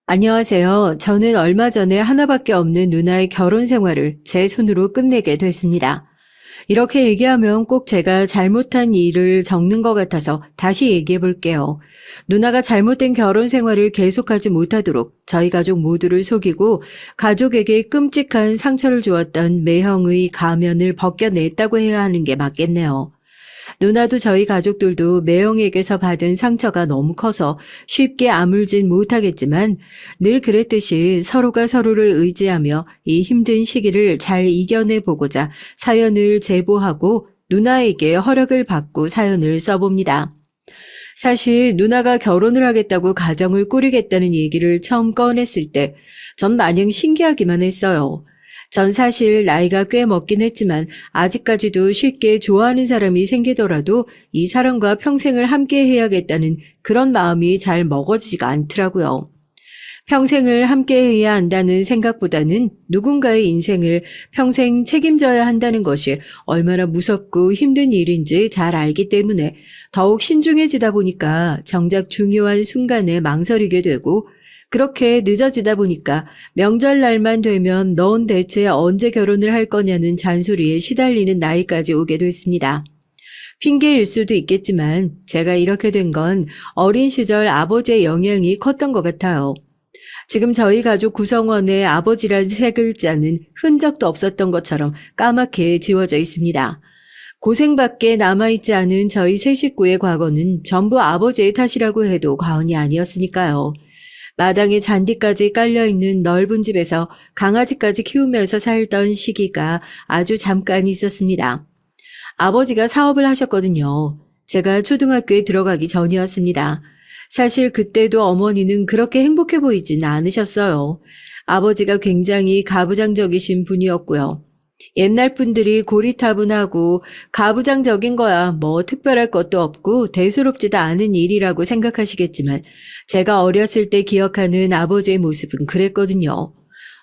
안녕하세요. 저는 얼마 전에 하나밖에 없는 누나의 결혼 생활을 제 손으로 끝내게 됐습니다. 이렇게 얘기하면 꼭 제가 잘못한 일을 적는 것 같아서 다시 얘기해 볼게요. 누나가 잘못된 결혼 생활을 계속하지 못하도록 저희 가족 모두를 속이고 가족에게 끔찍한 상처를 주었던 매형의 가면을 벗겨냈다고 해야 하는 게 맞겠네요. 누나도 저희 가족들도 매형에게서 받은 상처가 너무 커서 쉽게 아물진 못하겠지만 늘 그랬듯이 서로가 서로를 의지하며 이 힘든 시기를 잘 이겨내 보고자 사연을 제보하고 누나에게 허락을 받고 사연을 써봅니다. 사실 누나가 결혼을 하겠다고 가정을 꾸리겠다는 얘기를 처음 꺼냈을 때 전 마냥 신기하기만 했어요. 전 사실 나이가 꽤 먹긴 했지만 아직까지도 쉽게 좋아하는 사람이 생기더라도 이 사람과 평생을 함께 해야겠다는 그런 마음이 잘 먹어지지가 않더라고요. 평생을 함께 해야 한다는 생각보다는 누군가의 인생을 평생 책임져야 한다는 것이 얼마나 무섭고 힘든 일인지 잘 알기 때문에 더욱 신중해지다 보니까 정작 중요한 순간에 망설이게 되고 그렇게 늦어지다 보니까 명절날만 되면 넌 대체 언제 결혼을 할 거냐는 잔소리에 시달리는 나이까지 오게 됐습니다. 핑계일 수도 있겠지만 제가 이렇게 된 건 어린 시절 아버지의 영향이 컸던 것 같아요. 지금 저희 가족 구성원의 아버지란 세 글자는 흔적도 없었던 것처럼 까맣게 지워져 있습니다. 고생밖에 남아있지 않은 저희 세 식구의 과거는 전부 아버지의 탓이라고 해도 과언이 아니었으니까요. 마당에 잔디까지 깔려있는 넓은 집에서 강아지까지 키우면서 살던 시기가 아주 잠깐 있었습니다. 아버지가 사업을 하셨거든요. 제가 초등학교에 들어가기 전이었습니다. 사실 그때도 어머니는 그렇게 행복해 보이진 않으셨어요. 아버지가 굉장히 가부장적이신 분이었고요. 옛날 분들이 고리타분하고 가부장적인 거야 뭐 특별할 것도 없고 대수롭지도 않은 일이라고 생각하시겠지만 제가 어렸을 때 기억하는 아버지의 모습은 그랬거든요.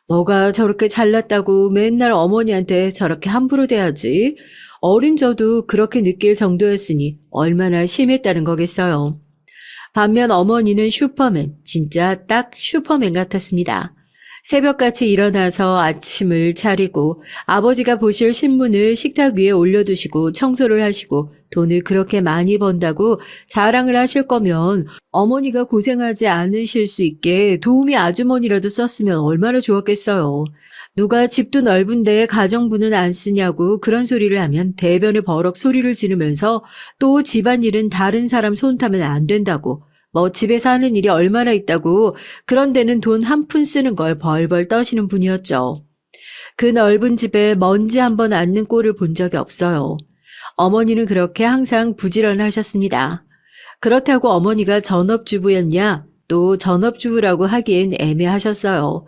뭐가 저렇게 잘났다고 맨날 어머니한테 저렇게 함부로 대하지? 어린 저도 그렇게 느낄 정도였으니 얼마나 심했다는 거겠어요. 반면 어머니는 슈퍼맨, 진짜 딱 슈퍼맨 같았습니다. 새벽같이 일어나서 아침을 차리고 아버지가 보실 신문을 식탁 위에 올려두시고 청소를 하시고 돈을 그렇게 많이 번다고 자랑을 하실 거면 어머니가 고생하지 않으실 수 있게 도우미 아주머니라도 썼으면 얼마나 좋았겠어요. 누가 집도 넓은데 가정부는 안 쓰냐고 그런 소리를 하면 대변에 버럭 소리를 지르면서 또 집안일은 다른 사람 손 타면 안 된다고 뭐 집에서 하는 일이 얼마나 있다고 그런 데는 돈 한 푼 쓰는 걸 벌벌 떠시는 분이었죠. 그 넓은 집에 먼지 한 번 앉는 꼴을 본 적이 없어요. 어머니는 그렇게 항상 부지런하셨습니다. 그렇다고 어머니가 전업주부였냐? 또 전업주부라고 하기엔 애매하셨어요.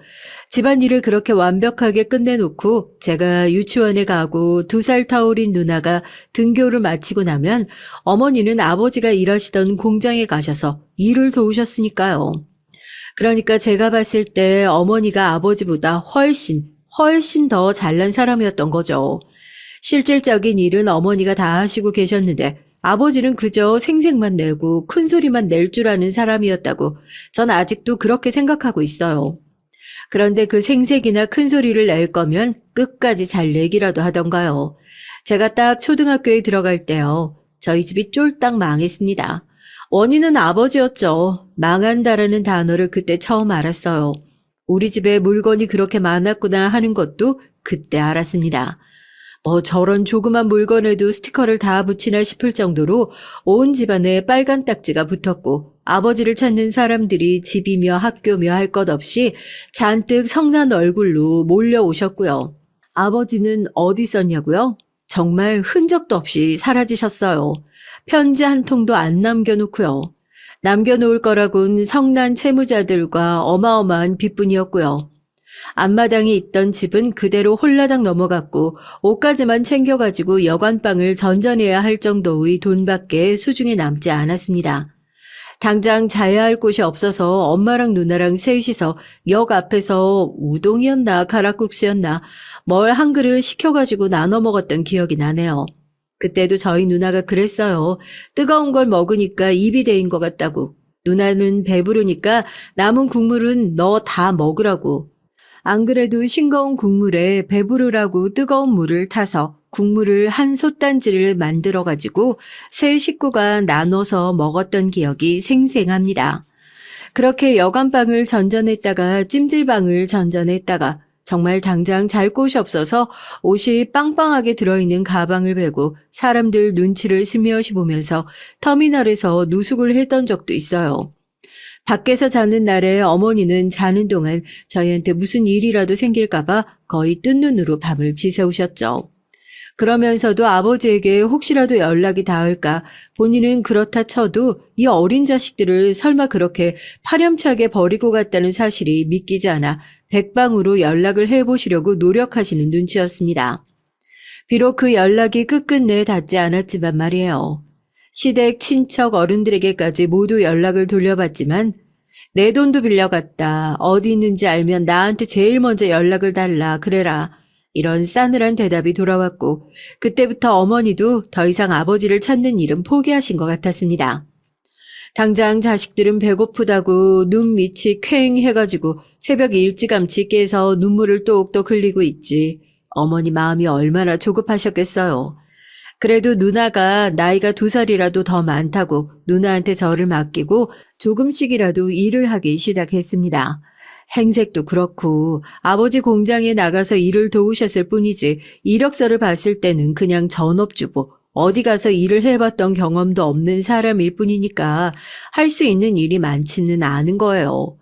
집안일을 그렇게 완벽하게 끝내놓고 제가 유치원에 가고 2살 터울인 누나가 등교를 마치고 나면 어머니는 아버지가 일하시던 공장에 가셔서 일을 도우셨으니까요. 그러니까 제가 봤을 때 어머니가 아버지보다 훨씬 더 잘난 사람이었던 거죠. 실질적인 일은 어머니가 다 하시고 계셨는데 아버지는 그저 생색만 내고 큰소리만 낼 줄 아는 사람이었다고 전 아직도 그렇게 생각하고 있어요. 그런데 그 생색이나 큰소리를 낼 거면 끝까지 잘 내기라도 하던가요. 제가 딱 초등학교에 들어갈 때요. 저희 집이 쫄딱 망했습니다. 원인은 아버지였죠. 망한다라는 단어를 그때 처음 알았어요. 우리 집에 물건이 그렇게 많았구나 하는 것도 그때 알았습니다. 뭐 저런 조그만 물건에도 스티커를 다 붙이나 싶을 정도로 온 집안에 빨간 딱지가 붙었고 아버지를 찾는 사람들이 집이며 학교며 할 것 없이 잔뜩 성난 얼굴로 몰려오셨고요. 아버지는 어디 있었냐고요? 정말 흔적도 없이 사라지셨어요. 편지 한 통도 안 남겨놓고요. 남겨놓을 거라곤 성난 채무자들과 어마어마한 빚뿐이었고요. 앞마당에 있던 집은 그대로 홀라당 넘어갔고 옷까지만 챙겨가지고 여관방을 전전해야 할 정도의 돈밖에 수중에 남지 않았습니다. 당장 자야 할 곳이 없어서 엄마랑 누나랑 셋이서 역 앞에서 우동이었나 가락국수였나 뭘 한 그릇 시켜가지고 나눠 먹었던 기억이 나네요. 그때도 저희 누나가 그랬어요. 뜨거운 걸 먹으니까 입이 데인 것 같다고. 누나는 배부르니까 남은 국물은 너 다 먹으라고. 안 그래도 싱거운 국물에 배부르라고 뜨거운 물을 타서 국물을 한 솥단지를 만들어가지고 세 식구가 나눠서 먹었던 기억이 생생합니다. 그렇게 여간빵을 전전했다가 찜질방을 전전했다가 정말 당장 잘 곳이 없어서 옷이 빵빵하게 들어있는 가방을 베고 사람들 눈치를 슬며시 보면서 터미널에서 노숙을 했던 적도 있어요. 밖에서 자는 날에 어머니는 자는 동안 저희한테 무슨 일이라도 생길까봐 거의 뜬 눈으로 밤을 지새우셨죠. 그러면서도 아버지에게 혹시라도 연락이 닿을까 본인은 그렇다 쳐도 이 어린 자식들을 설마 그렇게 파렴치하게 버리고 갔다는 사실이 믿기지 않아 백방으로 연락을 해보시려고 노력하시는 눈치였습니다. 비록 그 연락이 끝끝내 닿지 않았지만 말이에요. 시댁 친척 어른들에게까지 모두 연락을 돌려봤지만 내 돈도 빌려갔다. 어디 있는지 알면 나한테 제일 먼저 연락을 달라. 그래라. 이런 싸늘한 대답이 돌아왔고 그때부터 어머니도 더 이상 아버지를 찾는 일은 포기하신 것 같았습니다. 당장 자식들은 배고프다고 눈 밑이 퀭해가지고 새벽 일찌감치 깨서 눈물을 똑똑 흘리고 있지. 어머니 마음이 얼마나 조급하셨겠어요. 그래도 누나가 나이가 2살이라도 더 많다고 누나한테 저를 맡기고 조금씩이라도 일을 하기 시작했습니다. 행색도 그렇고 아버지 공장에 나가서 일을 도우셨을 뿐이지 이력서를 봤을 때는 그냥 전업주부, 어디 가서 일을 해봤던 경험도 없는 사람일 뿐이니까 할 수 있는 일이 많지는 않은 거예요.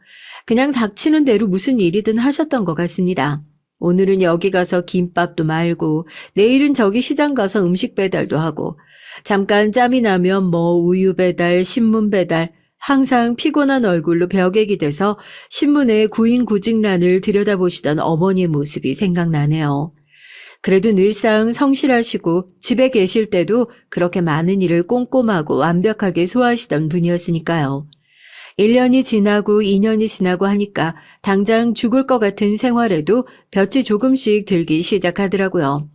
그냥 닥치는 대로 무슨 일이든 하셨던 것 같습니다. 오늘은 여기 가서 김밥도 말고 내일은 저기 시장 가서 음식 배달도 하고 잠깐 짬이 나면 뭐 우유 배달, 신문 배달 항상 피곤한 얼굴로 벽에 기대서 신문의 구인구직란을 들여다보시던 어머니의 모습이 생각나네요. 그래도 늘상 성실하시고 집에 계실 때도 그렇게 많은 일을 꼼꼼하고 완벽하게 소화하시던 분이었으니까요. 1년이 지나고 2년이 지나고 하니까 당장 죽을 것 같은 생활에도 볕이 조금씩 들기 시작하더라고요.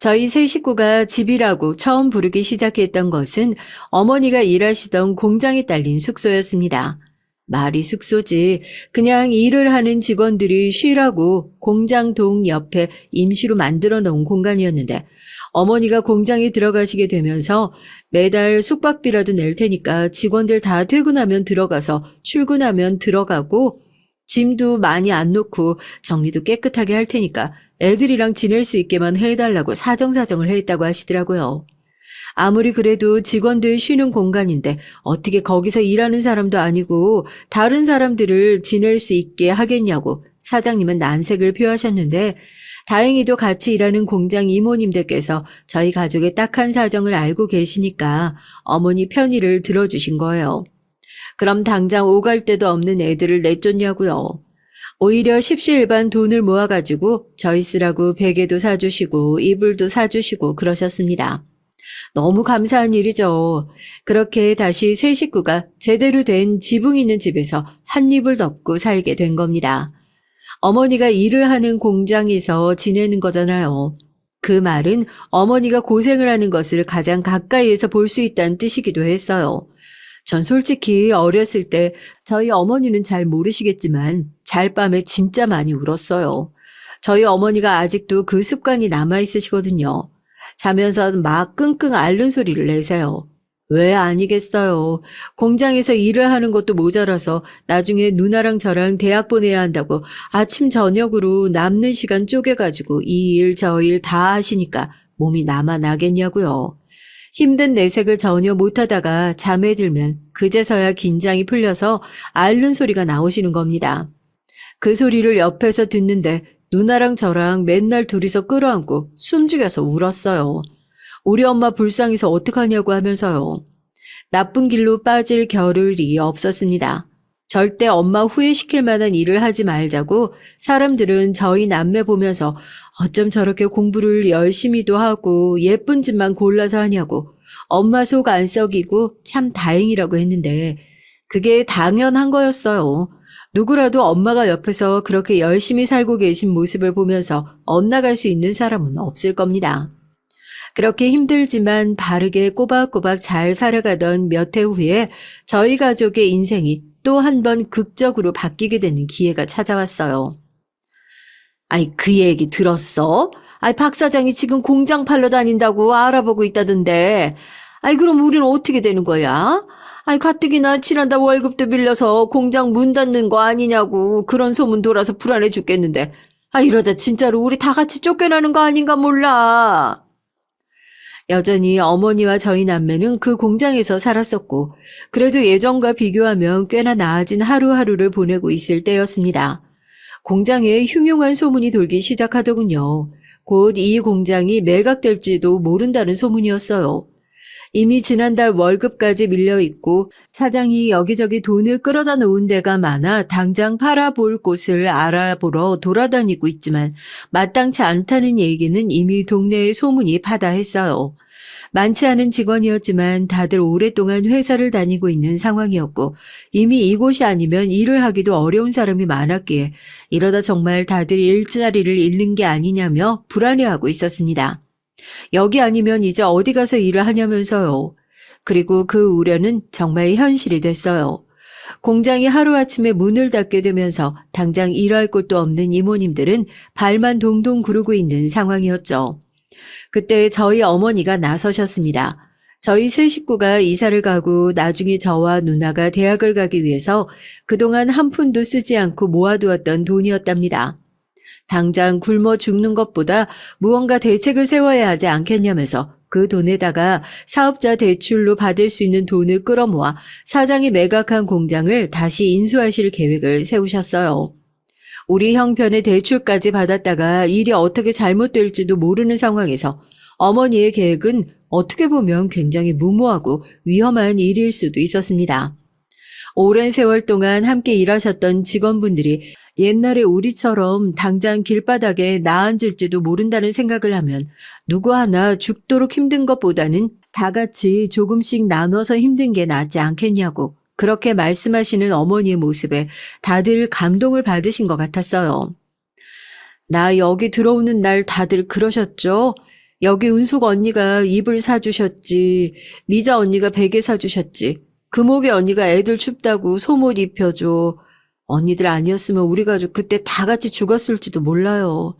저희 세 식구가 집이라고 처음 부르기 시작했던 것은 어머니가 일하시던 공장에 딸린 숙소였습니다. 말이 숙소지 그냥 일을 하는 직원들이 쉬라고 공장동 옆에 임시로 만들어 놓은 공간이었는데 어머니가 공장에 들어가시게 되면서 매달 숙박비라도 낼 테니까 직원들 다 퇴근하면 들어가서 출근하면 들어가고 짐도 많이 안 놓고 정리도 깨끗하게 할 테니까 애들이랑 지낼 수 있게만 해달라고 사정사정을 했다고 하시더라고요. 아무리 그래도 직원들 쉬는 공간인데 어떻게 거기서 일하는 사람도 아니고 다른 사람들을 지낼 수 있게 하겠냐고 사장님은 난색을 표하셨는데 다행히도 같이 일하는 공장 이모님들께서 저희 가족의 딱한 사정을 알고 계시니까 어머니 편의를 들어주신 거예요. 그럼 당장 오갈 데도 없는 애들을 내쫓냐고요. 오히려 십시일반 돈을 모아가지고 저희 쓰라고 베개도 사주시고 이불도 사주시고 그러셨습니다. 너무 감사한 일이죠. 그렇게 다시 세 식구가 제대로 된 지붕 있는 집에서 한 입을 덮고 살게 된 겁니다. 어머니가 일을 하는 공장에서 지내는 거잖아요. 그 말은 어머니가 고생을 하는 것을 가장 가까이에서 볼 수 있다는 뜻이기도 했어요. 전 솔직히 어렸을 때 저희 어머니는 잘 모르시겠지만 잘밤에 진짜 많이 울었어요. 저희 어머니가 아직도 그 습관이 남아있으시거든요. 자면서 막 끙끙 앓는 소리를 내세요. 왜 아니겠어요. 공장에서 일을 하는 것도 모자라서 나중에 누나랑 저랑 대학 보내야 한다고 아침 저녁으로 남는 시간 쪼개가지고 이 일 저 일 다 하시니까 몸이 남아나겠냐고요. 힘든 내색을 전혀 못하다가 잠에 들면 그제서야 긴장이 풀려서 앓는 소리가 나오시는 겁니다. 그 소리를 옆에서 듣는데 누나랑 저랑 맨날 둘이서 끌어안고 숨죽여서 울었어요. 우리 엄마 불쌍해서 어떡하냐고 하면서요. 나쁜 길로 빠질 겨를이 없었습니다. 절대 엄마 후회시킬 만한 일을 하지 말자고 사람들은 저희 남매 보면서 어쩜 저렇게 공부를 열심히도 하고 예쁜 집만 골라서 하냐고 엄마 속 안 썩이고 참 다행이라고 했는데 그게 당연한 거였어요. 누구라도 엄마가 옆에서 그렇게 열심히 살고 계신 모습을 보면서 엇나갈 수 있는 사람은 없을 겁니다. 그렇게 힘들지만 바르게 꼬박꼬박 잘 살아가던 몇 해 후에 저희 가족의 인생이 또 한 번 극적으로 바뀌게 되는 기회가 찾아왔어요. 아이, 그 얘기 들었어? 아이, 박 사장이 지금 공장 팔러 다닌다고 알아보고 있다던데. 아이, 그럼 우리는 어떻게 되는 거야? 아이, 가뜩이나 지난달 월급도 밀려서 공장 문 닫는 거 아니냐고 그런 소문 돌아서 불안해 죽겠는데. 아, 이러다 진짜로 우리 다 같이 쫓겨나는 거 아닌가 몰라. 여전히 어머니와 저희 남매는 그 공장에서 살았었고, 그래도 예전과 비교하면 꽤나 나아진 하루하루를 보내고 있을 때였습니다. 공장에 흉흉한 소문이 돌기 시작하더군요. 곧 이 공장이 매각될지도 모른다는 소문이었어요. 이미 지난달 월급까지 밀려있고 사장이 여기저기 돈을 끌어다 놓은 데가 많아 당장 팔아볼 곳을 알아보러 돌아다니고 있지만 마땅치 않다는 얘기는 이미 동네에 소문이 파다했어요. 많지 않은 직원이었지만 다들 오랫동안 회사를 다니고 있는 상황이었고 이미 이곳이 아니면 일을 하기도 어려운 사람이 많았기에 이러다 정말 다들 일자리를 잃는 게 아니냐며 불안해하고 있었습니다. 여기 아니면 이제 어디 가서 일을 하냐면서요. 그리고 그 우려는 정말 현실이 됐어요. 공장이 하루아침에 문을 닫게 되면서 당장 일할 곳도 없는 이모님들은 발만 동동 구르고 있는 상황이었죠. 그때 저희 어머니가 나서셨습니다. 저희 세 식구가 이사를 가고 나중에 저와 누나가 대학을 가기 위해서 그동안 한 푼도 쓰지 않고 모아두었던 돈이었답니다. 당장 굶어 죽는 것보다 무언가 대책을 세워야 하지 않겠냐면서 그 돈에다가 사업자 대출로 받을 수 있는 돈을 끌어모아 사장이 매각한 공장을 다시 인수하실 계획을 세우셨어요. 우리 형편에 대출까지 받았다가 일이 어떻게 잘못될지도 모르는 상황에서 어머니의 계획은 어떻게 보면 굉장히 무모하고 위험한 일일 수도 있었습니다. 오랜 세월 동안 함께 일하셨던 직원분들이 옛날에 우리처럼 당장 길바닥에 나앉을지도 모른다는 생각을 하면 누구 하나 죽도록 힘든 것보다는 다 같이 조금씩 나눠서 힘든 게 낫지 않겠냐고 그렇게 말씀하시는 어머니의 모습에 다들 감동을 받으신 것 같았어요. 나 여기 들어오는 날 다들 그러셨죠? 여기 은숙 언니가 이불 사주셨지, 미자 언니가 베개 사주셨지, 금옥의 언니가 애들 춥다고 속옷 입혀줘. 언니들 아니었으면 우리 가족 그때 다 같이 죽었을지도 몰라요.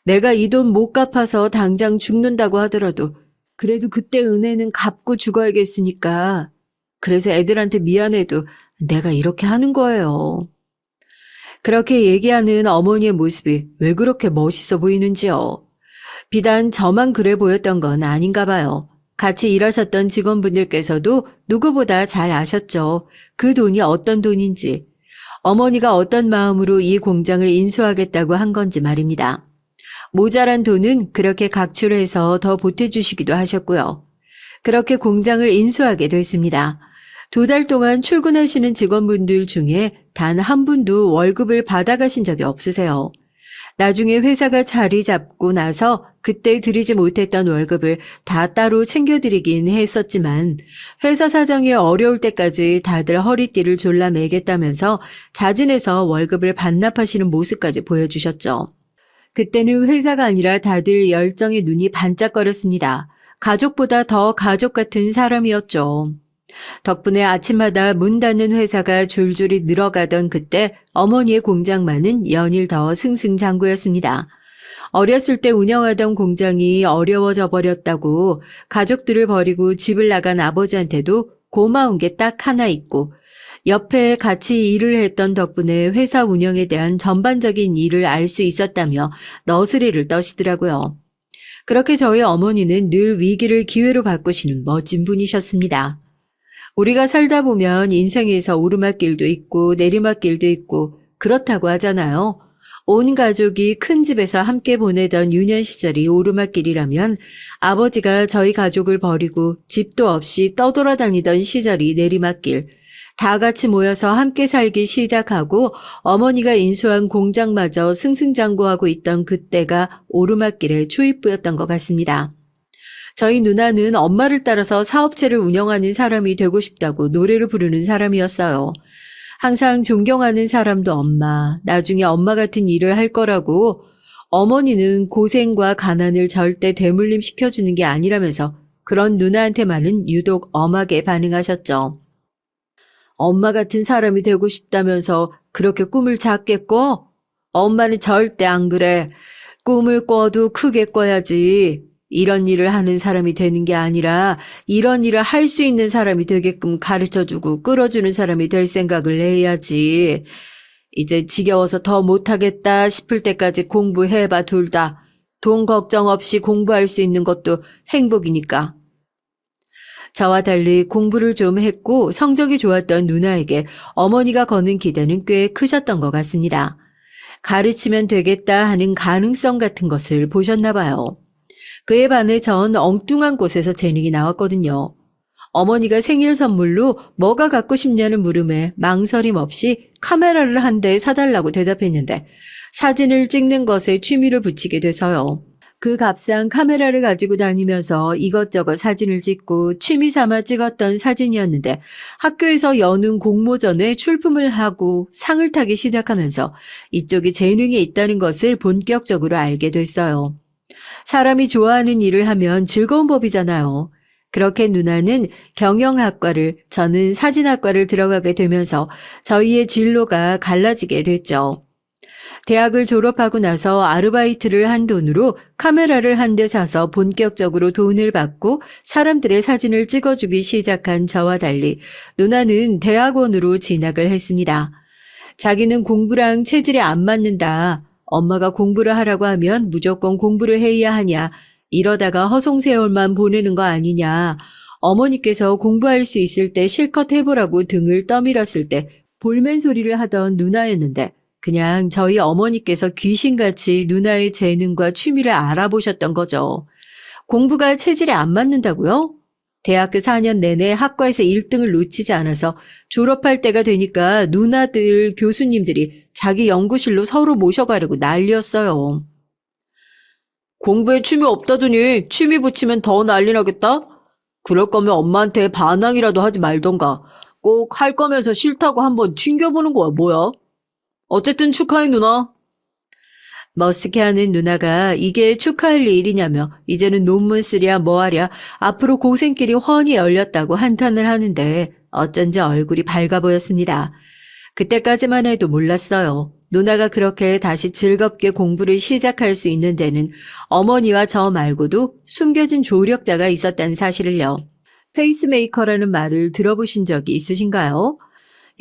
내가 이 돈 못 갚아서 당장 죽는다고 하더라도 그래도 그때 은혜는 갚고 죽어야겠으니까. 그래서 애들한테 미안해도 내가 이렇게 하는 거예요. 그렇게 얘기하는 어머니의 모습이 왜 그렇게 멋있어 보이는지요. 비단 저만 그래 보였던 건 아닌가 봐요. 같이 일하셨던 직원분들께서도 누구보다 잘 아셨죠. 그 돈이 어떤 돈인지. 어머니가 어떤 마음으로 이 공장을 인수하겠다고 한 건지 말입니다. 모자란 돈은 그렇게 각출해서 더 보태주시기도 하셨고요. 그렇게 공장을 인수하게 됐습니다. 2달 동안 출근하시는 직원분들 중에 단 한 분도 월급을 받아가신 적이 없으세요. 나중에 회사가 자리 잡고 나서 그때 드리지 못했던 월급을 다 따로 챙겨드리긴 했었지만 회사 사정이 어려울 때까지 다들 허리띠를 졸라매겠다면서 자진해서 월급을 반납하시는 모습까지 보여주셨죠. 그때는 회사가 아니라 다들 열정의 눈이 반짝거렸습니다. 가족보다 더 가족 같은 사람이었죠. 덕분에 아침마다 문 닫는 회사가 줄줄이 늘어가던 그때 어머니의 공장만은 연일 더 승승장구였습니다. 어렸을 때 운영하던 공장이 어려워져 버렸다고 가족들을 버리고 집을 나간 아버지한테도 고마운 게 딱 하나 있고 옆에 같이 일을 했던 덕분에 회사 운영에 대한 전반적인 일을 알 수 있었다며 너스레를 떠시더라고요. 그렇게 저희 어머니는 늘 위기를 기회로 바꾸시는 멋진 분이셨습니다. 우리가 살다 보면 인생에서 오르막길도 있고 내리막길도 있고 그렇다고 하잖아요. 온 가족이 큰 집에서 함께 보내던 유년 시절이 오르막길이라면 아버지가 저희 가족을 버리고 집도 없이 떠돌아다니던 시절이 내리막길, 다 같이 모여서 함께 살기 시작하고 어머니가 인수한 공장마저 승승장구하고 있던 그때가 오르막길의 초입부였던 것 같습니다. 저희 누나는 엄마를 따라서 사업체를 운영하는 사람이 되고 싶다고 노래를 부르는 사람이었어요. 항상 존경하는 사람도 엄마, 나중에 엄마 같은 일을 할 거라고 어머니는 고생과 가난을 절대 되물림 시켜주는 게 아니라면서 그런 누나한테만은 유독 엄하게 반응하셨죠. 엄마 같은 사람이 되고 싶다면서 그렇게 꿈을 작게 꿔? 엄마는 절대 안 그래. 꿈을 꿔도 크게 꿔야지. 이런 일을 하는 사람이 되는 게 아니라 이런 일을 할 수 있는 사람이 되게끔 가르쳐주고 끌어주는 사람이 될 생각을 해야지. 이제 지겨워서 더 못하겠다 싶을 때까지 공부해봐 둘 다. 돈 걱정 없이 공부할 수 있는 것도 행복이니까. 저와 달리 공부를 좀 했고 성적이 좋았던 누나에게 어머니가 거는 기대는 꽤 크셨던 것 같습니다. 가르치면 되겠다 하는 가능성 같은 것을 보셨나 봐요. 그에 반해 전 엉뚱한 곳에서 재능이 나왔거든요. 어머니가 생일 선물로 뭐가 갖고 싶냐는 물음에 망설임 없이 카메라를 한 대 사달라고 대답했는데 사진을 찍는 것에 취미를 붙이게 돼서요. 그 값싼 카메라를 가지고 다니면서 이것저것 사진을 찍고 취미 삼아 찍었던 사진이었는데 학교에서 여는 공모전에 출품을 하고 상을 타기 시작하면서 이쪽이 재능이 있다는 것을 본격적으로 알게 됐어요. 사람이 좋아하는 일을 하면 즐거운 법이잖아요. 그렇게 누나는 경영학과를, 저는 사진학과를 들어가게 되면서 저희의 진로가 갈라지게 됐죠. 대학을 졸업하고 나서 아르바이트를 한 돈으로 카메라를 한 대 사서 본격적으로 돈을 받고 사람들의 사진을 찍어주기 시작한 저와 달리 누나는 대학원으로 진학을 했습니다. 자기는 공부랑 체질이 안 맞는다. 엄마가 공부를 하라고 하면 무조건 공부를 해야 하냐. 이러다가 허송세월만 보내는 거 아니냐. 어머니께서 공부할 수 있을 때 실컷 해보라고 등을 떠밀었을 때 볼멘 소리를 하던 누나였는데 그냥 저희 어머니께서 귀신같이 누나의 재능과 취미를 알아보셨던 거죠. 공부가 체질에 안 맞는다고요? 대학교 4년 내내 학과에서 1등을 놓치지 않아서 졸업할 때가 되니까 누나들 교수님들이 자기 연구실로 서로 모셔가려고 난리였어요. 공부에 취미 없다더니 취미 붙이면 더 난리 나겠다? 그럴 거면 엄마한테 반항이라도 하지 말던가. 꼭 할 거면서 싫다고 한번 튕겨보는 거야 뭐야? 어쨌든 축하해 누나. 머쓱해하는 누나가 이게 축하할 일이냐며 이제는 논문 쓰랴 뭐하랴 앞으로 고생길이 훤히 열렸다고 한탄을 하는데 어쩐지 얼굴이 밝아 보였습니다. 그때까지만 해도 몰랐어요. 누나가 그렇게 다시 즐겁게 공부를 시작할 수 있는 데는 어머니와 저 말고도 숨겨진 조력자가 있었다는 사실을요. 페이스메이커라는 말을 들어보신 적이 있으신가요?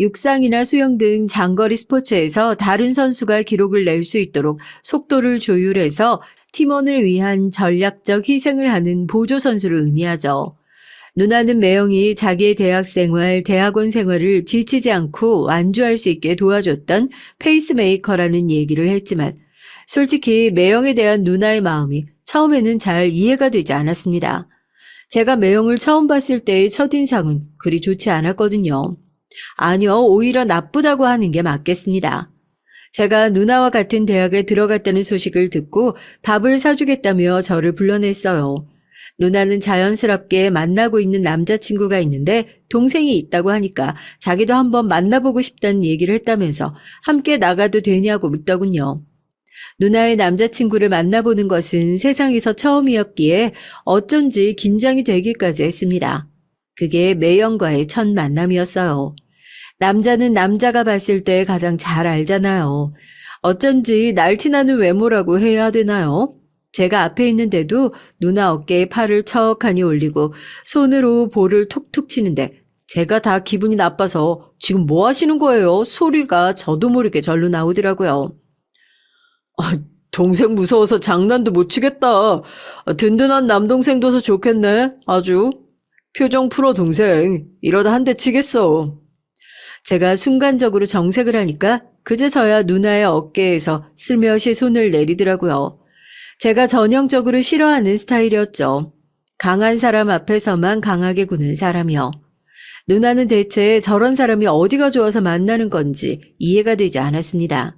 육상이나 수영 등 장거리 스포츠에서 다른 선수가 기록을 낼 수 있도록 속도를 조율해서 팀원을 위한 전략적 희생을 하는 보조 선수를 의미하죠. 누나는 매형이 자기의 대학 생활, 대학원 생활을 지치지 않고 완주할 수 있게 도와줬던 페이스메이커라는 얘기를 했지만 솔직히 매형에 대한 누나의 마음이 처음에는 잘 이해가 되지 않았습니다. 제가 매형을 처음 봤을 때의 첫인상은 그리 좋지 않았거든요. 아니요, 오히려 나쁘다고 하는 게 맞겠습니다. 제가 누나와 같은 대학에 들어갔다는 소식을 듣고 밥을 사주겠다며 저를 불러냈어요. 누나는 자연스럽게 만나고 있는 남자친구가 있는데 동생이 있다고 하니까 자기도 한번 만나보고 싶다는 얘기를 했다면서 함께 나가도 되냐고 묻더군요. 누나의 남자친구를 만나보는 것은 세상에서 처음이었기에 어쩐지 긴장이 되기까지 했습니다. 그게 매형과의 첫 만남이었어요. 남자는 남자가 봤을 때 가장 잘 알잖아요. 어쩐지 날티나는 외모라고 해야 되나요? 제가 앞에 있는데도 누나 어깨에 팔을 척하니 올리고 손으로 볼을 톡톡 치는데 제가 다 기분이 나빠서 지금 뭐 하시는 거예요? 소리가 저도 모르게 절로 나오더라고요. 동생 무서워서 장난도 못 치겠다. 든든한 남동생 둬서 좋겠네. 아주. 표정 풀어 동생. 이러다 한 대 치겠어. 제가 순간적으로 정색을 하니까 그제서야 누나의 어깨에서 슬며시 손을 내리더라고요. 제가 전형적으로 싫어하는 스타일이었죠. 강한 사람 앞에서만 강하게 구는 사람이요. 누나는 대체 저런 사람이 어디가 좋아서 만나는 건지 이해가 되지 않았습니다.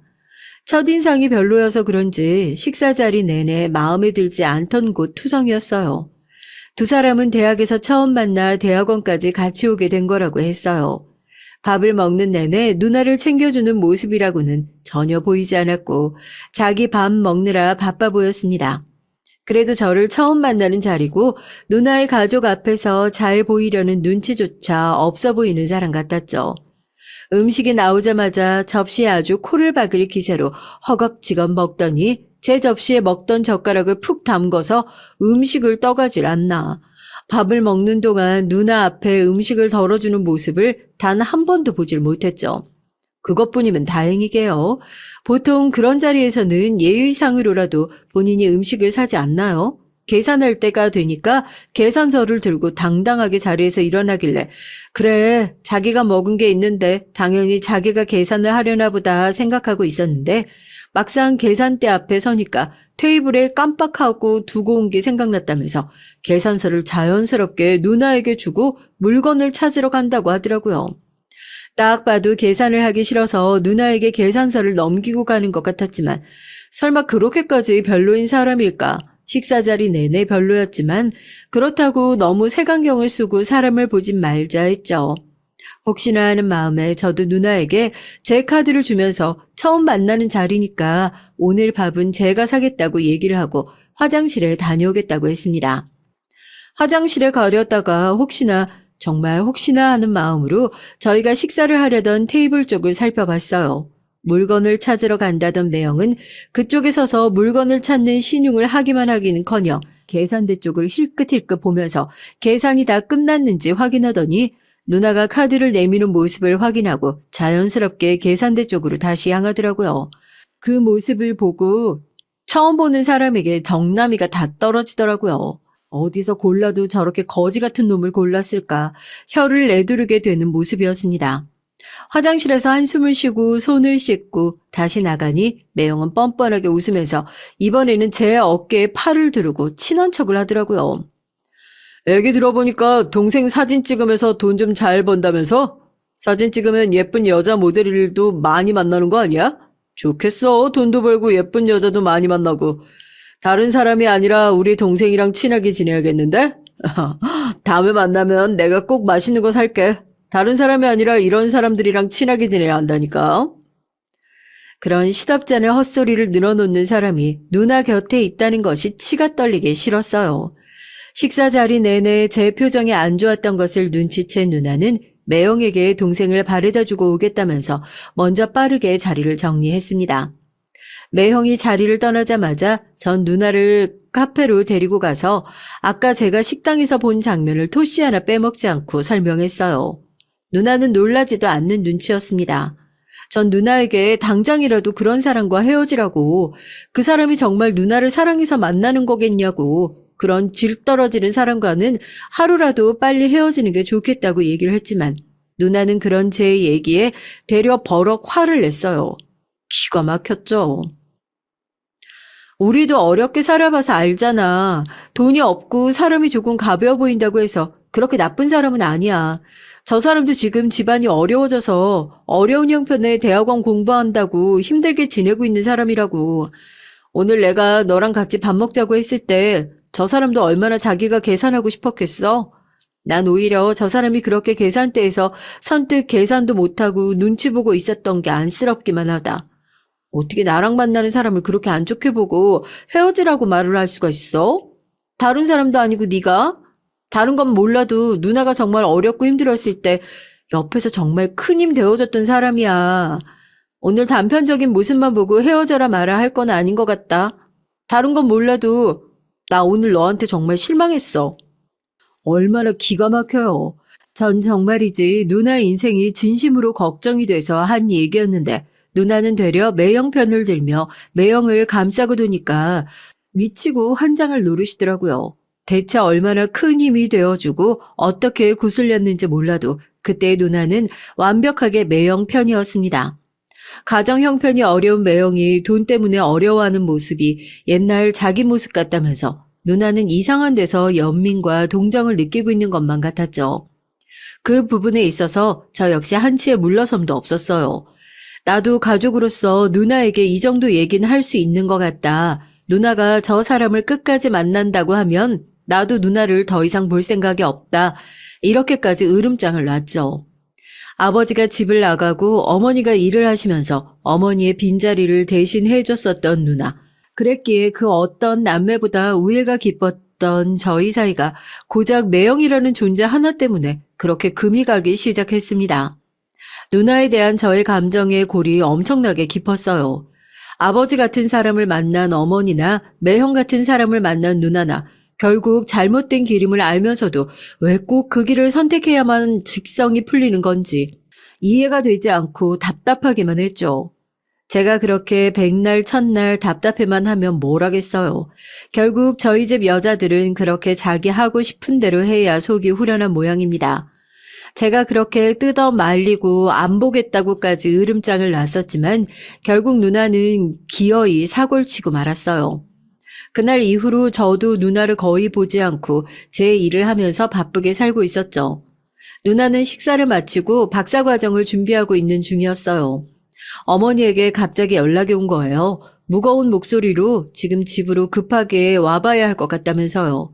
첫인상이 별로여서 그런지 식사 자리 내내 마음에 들지 않던 곳 투성이었어요. 두 사람은 대학에서 처음 만나 대학원까지 같이 오게 된 거라고 했어요. 밥을 먹는 내내 누나를 챙겨주는 모습이라고는 전혀 보이지 않았고 자기 밥 먹느라 바빠 보였습니다. 그래도 저를 처음 만나는 자리고 누나의 가족 앞에서 잘 보이려는 눈치조차 없어 보이는 사람 같았죠. 음식이 나오자마자 접시에 아주 코를 박을 기세로 허겁지겁 먹더니 제 접시에 먹던 젓가락을 푹 담궈서 음식을 떠가질 않나. 밥을 먹는 동안 누나 앞에 음식을 덜어주는 모습을 단 한 번도 보질 못했죠. 그것뿐이면 다행이게요. 보통 그런 자리에서는 예의상으로라도 본인이 음식을 사지 않나요? 계산할 때가 되니까 계산서를 들고 당당하게 자리에서 일어나길래 그래, 자기가 먹은 게 있는데 당연히 자기가 계산을 하려나 보다 생각하고 있었는데 막상 계산대 앞에 서니까 테이블에 깜빡하고 두고 온 게 생각났다면서 계산서를 자연스럽게 누나에게 주고 물건을 찾으러 간다고 하더라고요. 딱 봐도 계산을 하기 싫어서 누나에게 계산서를 넘기고 가는 것 같았지만 설마 그렇게까지 별로인 사람일까? 식사 자리 내내 별로였지만 그렇다고 너무 색안경을 쓰고 사람을 보진 말자 했죠. 혹시나 하는 마음에 저도 누나에게 제 카드를 주면서 처음 만나는 자리니까 오늘 밥은 제가 사겠다고 얘기를 하고 화장실에 다녀오겠다고 했습니다. 화장실에 가려다가 정말 혹시나 하는 마음으로 저희가 식사를 하려던 테이블 쪽을 살펴봤어요. 물건을 찾으러 간다던 매형은 그쪽에 서서 물건을 찾는 신용을 하기만 하기는커녕 계산대 쪽을 힐끗힐끗 보면서 계산이 다 끝났는지 확인하더니 누나가 카드를 내미는 모습을 확인하고 자연스럽게 계산대 쪽으로 다시 향하더라고요. 그 모습을 보고 처음 보는 사람에게 정나미가 다 떨어지더라고요. 어디서 골라도 저렇게 거지 같은 놈을 골랐을까 혀를 내두르게 되는 모습이었습니다. 화장실에서 한숨을 쉬고 손을 씻고 다시 나가니 매형은 뻔뻔하게 웃으면서 이번에는 제 어깨에 팔을 두르고 친한 척을 하더라고요. 애기 들어보니까 동생 사진 찍으면서 돈 좀 잘 번다면서? 사진 찍으면 예쁜 여자 모델들도 많이 만나는 거 아니야? 좋겠어. 돈도 벌고 예쁜 여자도 많이 만나고. 다른 사람이 아니라 우리 동생이랑 친하게 지내야겠는데? 다음에 만나면 내가 꼭 맛있는 거 살게. 다른 사람이 아니라 이런 사람들이랑 친하게 지내야 한다니까. 그런 시덥잖은 헛소리를 늘어놓는 사람이 누나 곁에 있다는 것이 치가 떨리게 싫었어요. 식사 자리 내내 제 표정이 안 좋았던 것을 눈치챈 누나는 매형에게 동생을 바래다 주고 오겠다면서 먼저 빠르게 자리를 정리했습니다. 매형이 자리를 떠나자마자 전 누나를 카페로 데리고 가서 아까 제가 식당에서 본 장면을 토시 하나 빼먹지 않고 설명했어요. 누나는 놀라지도 않는 눈치였습니다. 전 누나에게 당장이라도 그런 사람과 헤어지라고, 그 사람이 정말 누나를 사랑해서 만나는 거겠냐고, 그런 질 떨어지는 사람과는 하루라도 빨리 헤어지는 게 좋겠다고 얘기를 했지만 누나는 그런 제 얘기에 되려 버럭 화를 냈어요. 기가 막혔죠. 우리도 어렵게 살아봐서 알잖아. 돈이 없고 사람이 조금 가벼워 보인다고 해서 그렇게 나쁜 사람은 아니야. 저 사람도 지금 집안이 어려워져서 어려운 형편에 대학원 공부한다고 힘들게 지내고 있는 사람이라고. 오늘 내가 너랑 같이 밥 먹자고 했을 때 저 사람도 얼마나 자기가 계산하고 싶었겠어? 난 오히려 저 사람이 그렇게 계산대에서 선뜻 계산도 못하고 눈치 보고 있었던 게 안쓰럽기만 하다. 어떻게 나랑 만나는 사람을 그렇게 안 좋게 보고 헤어지라고 말을 할 수가 있어? 다른 사람도 아니고 네가? 다른 건 몰라도 누나가 정말 어렵고 힘들었을 때 옆에서 정말 큰 힘 되어줬던 사람이야. 오늘 단편적인 모습만 보고 헤어져라 말아 할 건 아닌 것 같다. 다른 건 몰라도 나 오늘 너한테 정말 실망했어. 얼마나 기가 막혀요. 전 정말이지 누나 인생이 진심으로 걱정이 돼서 한 얘기였는데 누나는 되려 매형 편을 들며 매형을 감싸고 도니까 미치고 환장을 노르시더라고요. 대체 얼마나 큰 힘이 되어주고 어떻게 구슬렸는지 몰라도 그때의 누나는 완벽하게 매형 편이었습니다. 가정 형편이 어려운 매형이 돈 때문에 어려워하는 모습이 옛날 자기 모습 같다면서 누나는 이상한 데서 연민과 동정을 느끼고 있는 것만 같았죠. 그 부분에 있어서 저 역시 한치의 물러섬도 없었어요. 나도 가족으로서 누나에게 이 정도 얘기는 할 수 있는 것 같다. 누나가 저 사람을 끝까지 만난다고 하면 나도 누나를 더 이상 볼 생각이 없다. 이렇게까지 으름장을 놨죠. 아버지가 집을 나가고 어머니가 일을 하시면서 어머니의 빈자리를 대신 해줬었던 누나. 그랬기에 그 어떤 남매보다 우애가 깊었던 저희 사이가 고작 매형이라는 존재 하나 때문에 그렇게 금이 가기 시작했습니다. 누나에 대한 저의 감정의 골이 엄청나게 깊었어요. 아버지 같은 사람을 만난 어머니나 매형 같은 사람을 만난 누나나 결국 잘못된 길임을 알면서도 왜 꼭 그 길을 선택해야만 직성이 풀리는 건지 이해가 되지 않고 답답하기만 했죠. 제가 그렇게 백날 첫날 답답해만 하면 뭘 하겠어요. 결국 저희 집 여자들은 그렇게 자기 하고 싶은 대로 해야 속이 후련한 모양입니다. 제가 그렇게 뜯어 말리고 안 보겠다고까지 으름장을 놨었지만 결국 누나는 기어이 사골치고 말았어요. 그날 이후로 저도 누나를 거의 보지 않고 제 일을 하면서 바쁘게 살고 있었죠. 누나는 식사를 마치고 박사과정을 준비하고 있는 중이었어요. 어머니에게 갑자기 연락이 온 거예요. 무거운 목소리로 지금 집으로 급하게 와봐야 할 것 같다면서요.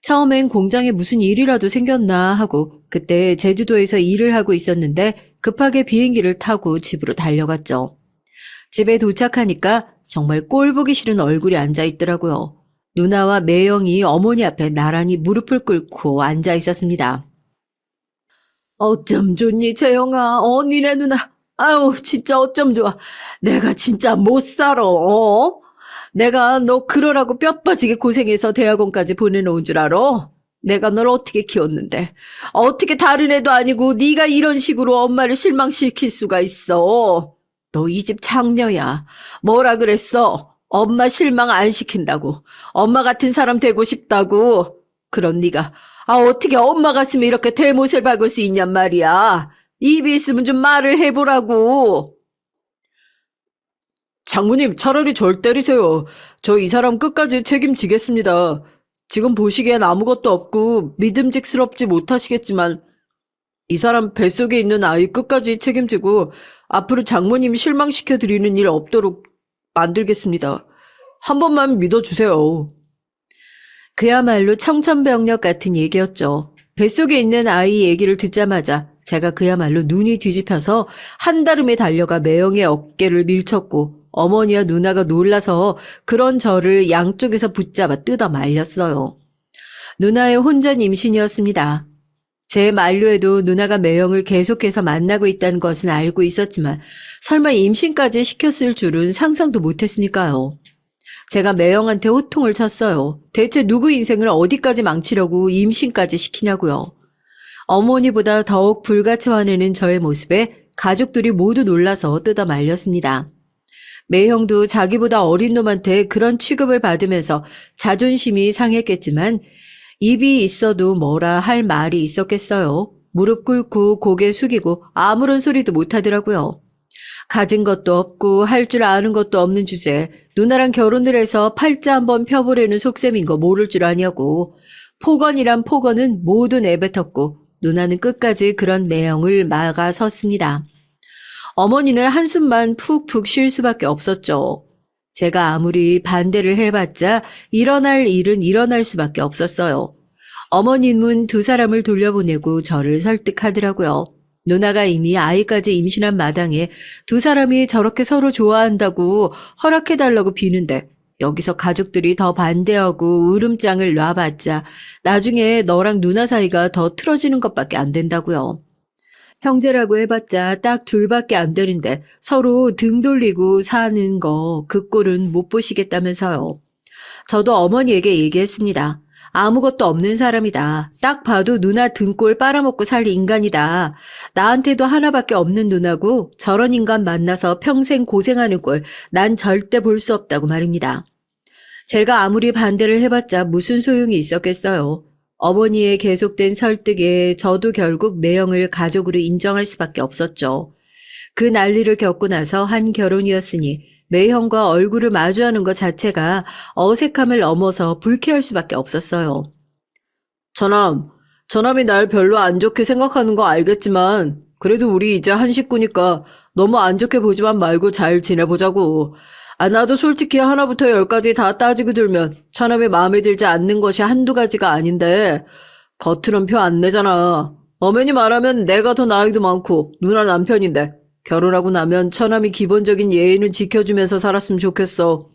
처음엔 공장에 무슨 일이라도 생겼나 하고 그때 제주도에서 일을 하고 있었는데 급하게 비행기를 타고 집으로 달려갔죠. 집에 도착하니까 정말 꼴 보기 싫은 얼굴이 앉아 있더라고요. 누나와 매형이 어머니 앞에 나란히 무릎을 꿇고 앉아 있었습니다. 어쩜 좋니, 재영아. 니네 누나. 아유, 진짜 어쩜 좋아. 내가 진짜 못 살아, 내가 너 그러라고 뼈 빠지게 고생해서 대학원까지 보내놓은 줄 알아? 내가 널 어떻게 키웠는데. 어떻게 다른 애도 아니고 네가 이런 식으로 엄마를 실망시킬 수가 있어. 너 이 집 장녀야. 뭐라 그랬어? 엄마 실망 안 시킨다고. 엄마 같은 사람 되고 싶다고. 그런 네가 어떻게 엄마 가슴에 이렇게 대못을 박을 수 있냔 말이야. 입이 있으면 좀 말을 해보라고. 장모님, 차라리 절 때리세요. 저 이 사람 끝까지 책임지겠습니다. 지금 보시기엔 아무것도 없고 믿음직스럽지 못하시겠지만 이 사람 뱃속에 있는 아이 끝까지 책임지고 앞으로 장모님 실망시켜드리는 일 없도록 만들겠습니다. 한 번만 믿어주세요. 그야말로 청천벽력 같은 얘기였죠. 뱃속에 있는 아이 얘기를 듣자마자 제가 그야말로 눈이 뒤집혀서 한달음에 달려가 매형의 어깨를 밀쳤고 어머니와 누나가 놀라서 그런 저를 양쪽에서 붙잡아 뜯어 말렸어요. 누나의 혼전 임신이었습니다. 제 만류에도 누나가 매형을 계속해서 만나고 있다는 것은 알고 있었지만 설마 임신까지 시켰을 줄은 상상도 못했으니까요. 제가 매형한테 호통을 쳤어요. 대체 누구 인생을 어디까지 망치려고 임신까지 시키냐고요. 어머니보다 더욱 불같이 화내는 저의 모습에 가족들이 모두 놀라서 뜯어 말렸습니다. 매형도 자기보다 어린 놈한테 그런 취급을 받으면서 자존심이 상했겠지만 입이 있어도 뭐라 할 말이 있었겠어요. 무릎 꿇고 고개 숙이고 아무런 소리도 못하더라고요. 가진 것도 없고 할 줄 아는 것도 없는 주제에 누나랑 결혼을 해서 팔자 한번 펴보려는 속셈인 거 모를 줄 아냐고. 폭언이란 폭언은 모두 내뱉었고 누나는 끝까지 그런 매형을 막아섰습니다. 어머니는 한숨만 푹푹 쉴 수밖에 없었죠. 제가 아무리 반대를 해봤자 일어날 일은 일어날 수밖에 없었어요. 어머님은 두 사람을 돌려보내고 저를 설득하더라고요. 누나가 이미 아이까지 임신한 마당에 두 사람이 저렇게 서로 좋아한다고 허락해달라고 비는데 여기서 가족들이 더 반대하고 으름장을 놔봤자 나중에 너랑 누나 사이가 더 틀어지는 것밖에 안 된다고요. 형제라고 해봤자 딱 둘밖에 안 되는데 서로 등 돌리고 사는 거 그 꼴은 못 보시겠다면서요. 저도 어머니에게 얘기했습니다. 아무것도 없는 사람이다. 딱 봐도 누나 등골 빨아먹고 살 인간이다. 나한테도 하나밖에 없는 누나고 저런 인간 만나서 평생 고생하는 꼴 난 절대 볼 수 없다고 말입니다. 제가 아무리 반대를 해봤자 무슨 소용이 있었겠어요. 어머니의 계속된 설득에 저도 결국 매형을 가족으로 인정할 수밖에 없었죠. 그 난리를 겪고 나서 한 결혼이었으니 매형과 얼굴을 마주하는 것 자체가 어색함을 넘어서 불쾌할 수밖에 없었어요. 저남이 날 별로 안 좋게 생각하는 거 알겠지만 그래도 우리 이제 한 식구니까 너무 안 좋게 보지만 말고 잘 지내보자고. 나도 솔직히 하나부터 열까지 다 따지고 들면 처남이 마음에 들지 않는 것이 한두 가지가 아닌데 겉으론 표 안 내잖아. 엄연히 말하면 내가 더 나이도 많고 누나 남편인데 결혼하고 나면 처남이 기본적인 예의는 지켜주면서 살았으면 좋겠어.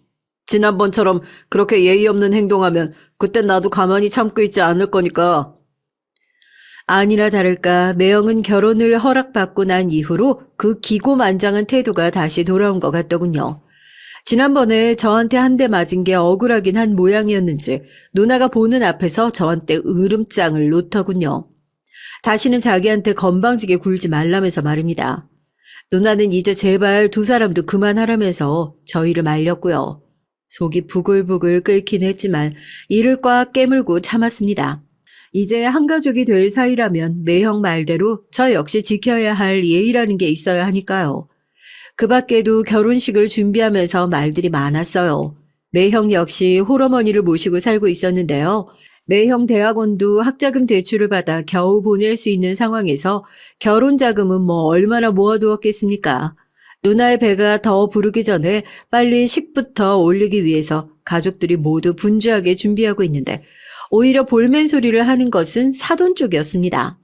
지난번처럼 그렇게 예의 없는 행동하면 그땐 나도 가만히 참고 있지 않을 거니까. 아니나 다를까 매형은 결혼을 허락받고 난 이후로 그 기고만장한 태도가 다시 돌아온 것 같더군요. 지난번에 저한테 한 대 맞은 게 억울하긴 한 모양이었는지 누나가 보는 앞에서 저한테 으름장을 놓더군요. 다시는 자기한테 건방지게 굴지 말라면서 말입니다. 누나는 이제 제발 두 사람도 그만하라면서 저희를 말렸고요. 속이 부글부글 끓긴 했지만 이를 꽉 깨물고 참았습니다. 이제 한 가족이 될 사이라면 매형 말대로 저 역시 지켜야 할 예의라는 게 있어야 하니까요. 그 밖에도 결혼식을 준비하면서 말들이 많았어요. 매형 역시 홀어머니를 모시고 살고 있었는데요. 매형 대학원도 학자금 대출을 받아 겨우 보낼 수 있는 상황에서 결혼 자금은 뭐 얼마나 모아두었겠습니까? 누나의 배가 더 부르기 전에 빨리 식부터 올리기 위해서 가족들이 모두 분주하게 준비하고 있는데 오히려 볼멘 소리를 하는 것은 사돈 쪽이었습니다.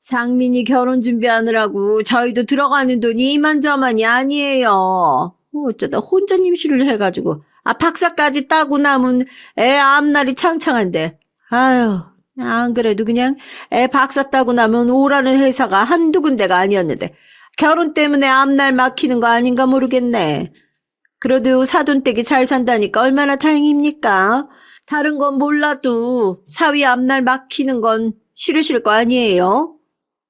상민이 결혼 준비하느라고 저희도 들어가는 돈이 이만저만이 아니에요. 어쩌다 혼자 임시를 해가지고 박사까지 따고 남은 애 앞날이 창창한데 아유 안 그래도 그냥 애 박사 따고 나면 오라는 회사가 한두 군데가 아니었는데 결혼 때문에 앞날 막히는 거 아닌가 모르겠네. 그래도 사돈댁이 잘 산다니까 얼마나 다행입니까? 다른 건 몰라도 사위 앞날 막히는 건 싫으실 거 아니에요?